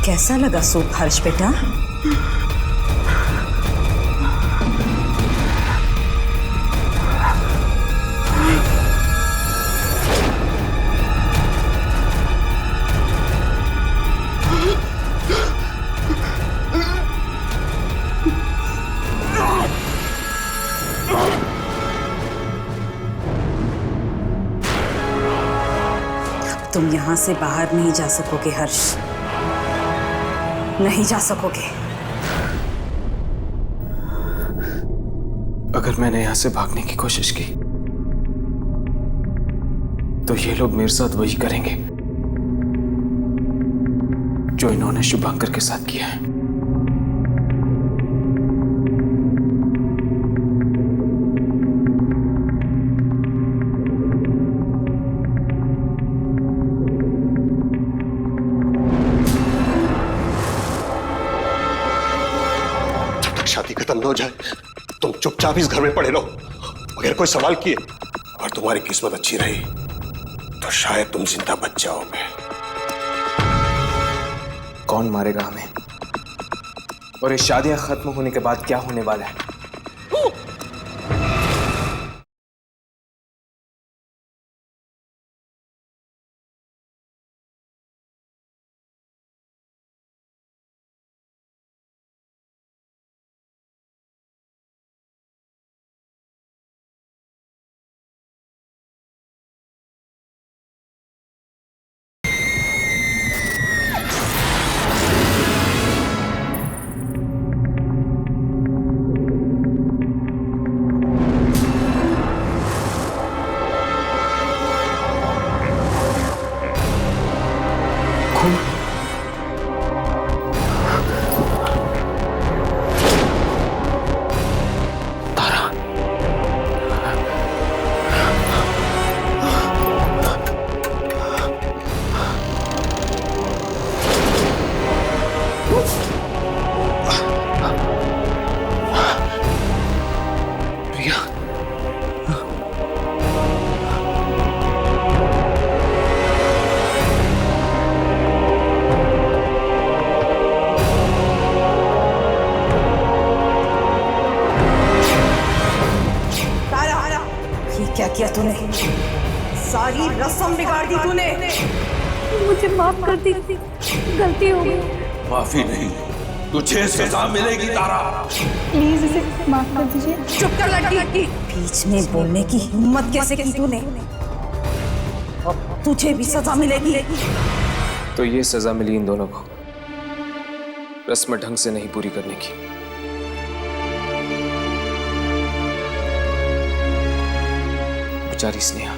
Speaker 6: कैसा लगा सूप हर्ष बेटा? तुम यहां से बाहर नहीं जा सकोगे हर्ष, नहीं जा सकोगे।
Speaker 1: अगर मैंने यहां से भागने की कोशिश की तो ये लोग मेरे साथ वही करेंगे जो इन्होंने शुभांकर के साथ किया है।
Speaker 5: शादी खत्म न हो जाए तुम चुपचाप इस घर में पड़े रहो। अगर कोई सवाल किए और तुम्हारी किस्मत अच्छी रही तो शायद तुम जिंदा बच जाओगे।
Speaker 1: कौन मारेगा हमें? और ये शादियां खत्म होने के बाद क्या होने वाला है?
Speaker 6: तूने, सारी रस्म बिगाड़ दी तूने।
Speaker 2: मुझे माफ कर दीजिए, गलती हो गई।
Speaker 3: माफी नहीं, तुझे सजा मिलेगी तारा।
Speaker 2: प्लीज इसे माफ कर दीजिए।
Speaker 6: चुप कर लड़की, बीच में बोलने की हिम्मत कैसे की तूने? तुझे भी सजा मिलेगी।
Speaker 1: तो ये सजा मिली इन दोनों को रस्म ढंग से नहीं पूरी करने की। बेचारी स्नेहा,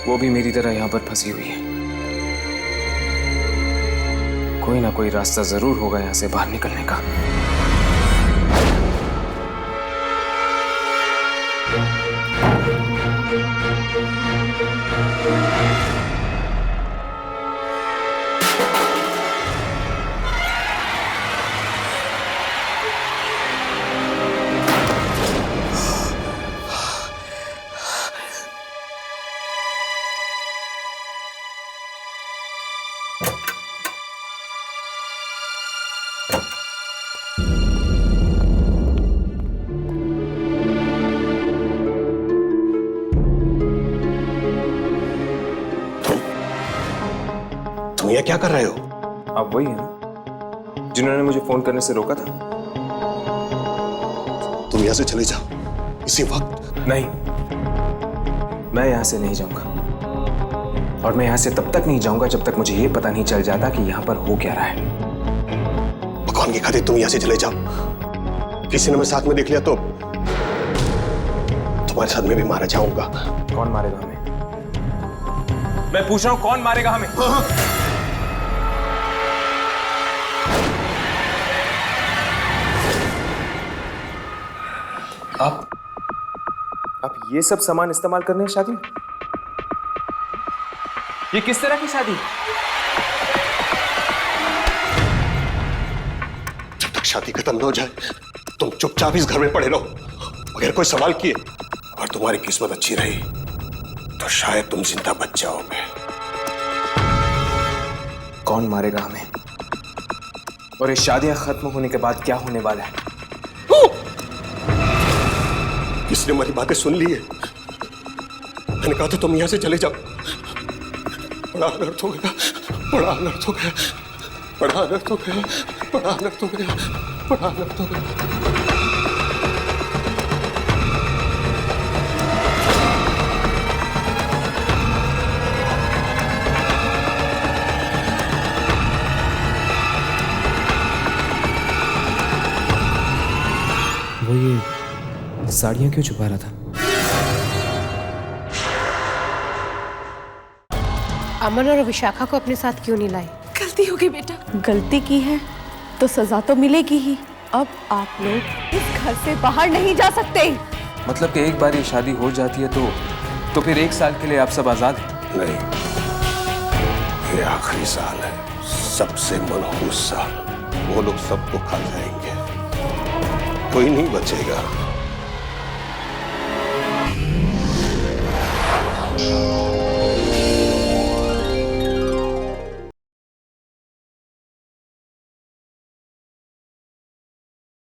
Speaker 1: वो भी मेरी तरह यहां पर फंसी हुई है। कोई ना कोई रास्ता जरूर होगा यहां से बाहर निकलने का।
Speaker 5: तुम ये क्या कर रहे हो?
Speaker 1: आप वही है ना जिन्होंने मुझे फोन करने से रोका था?
Speaker 5: तुम यहां से चले जाओ इसी वक्त।
Speaker 1: नहीं, मैं यहां से नहीं जाऊंगा। और मैं यहां से तब तक नहीं जाऊंगा जब तक मुझे ये पता नहीं चल जाता कि यहां पर हो क्या रहा है।
Speaker 5: भगवान की खातिर तुम यहां से चले जाओ। किसी ने मैं साथ में देख लिया तो तुम्हारे साथ में भी मारा जाऊंगा।
Speaker 1: कौन मारेगा हमें? मैं पूछ रहा हूं, कौन मारेगा हमें? आप ये सब सामान इस्तेमाल करने हैं शादी में? ये किस तरह की शादी?
Speaker 5: जब तक शादी खत्म न हो जाए तुम चुपचाप इस घर में पड़े रहो, अगर कोई सवाल किए और तुम्हारी किस्मत अच्छी रही तो शायद तुम जिंदा बच जाओगे।
Speaker 1: कौन मारेगा हमें? और ये शादियां खत्म होने के बाद क्या होने वाला है?
Speaker 5: किसने हमारी बातें सुन ली है? मैंने कहा था तुम यहां से चले जाओ। बड़ा अनर्थ हो गया, बड़ा अनर्थ हो गया, बड़ा अनर्थ हो गया, बड़ा अनर्थ हो गया, बड़ा अनर्थ हो गया।
Speaker 1: वो ये साड़ियां क्यों छुपा रहा था?
Speaker 13: अमन और विशाखा को अपने साथ क्यों नहीं लाई?
Speaker 7: गलती हो गई बेटा।
Speaker 2: गलती की है तो सजा तो मिलेगी ही। अब आप लोग इस घर से बाहर नहीं जा सकते।
Speaker 1: मतलब कि एक बार ये शादी हो जाती है तो फिर 1 साल के लिए आप सब आजाद हैं?
Speaker 5: नहीं, ये आखिरी साल है, सबसे मनहूस साल। वो लोग सबको खा जाएंगे, कोई नहीं बचेगा।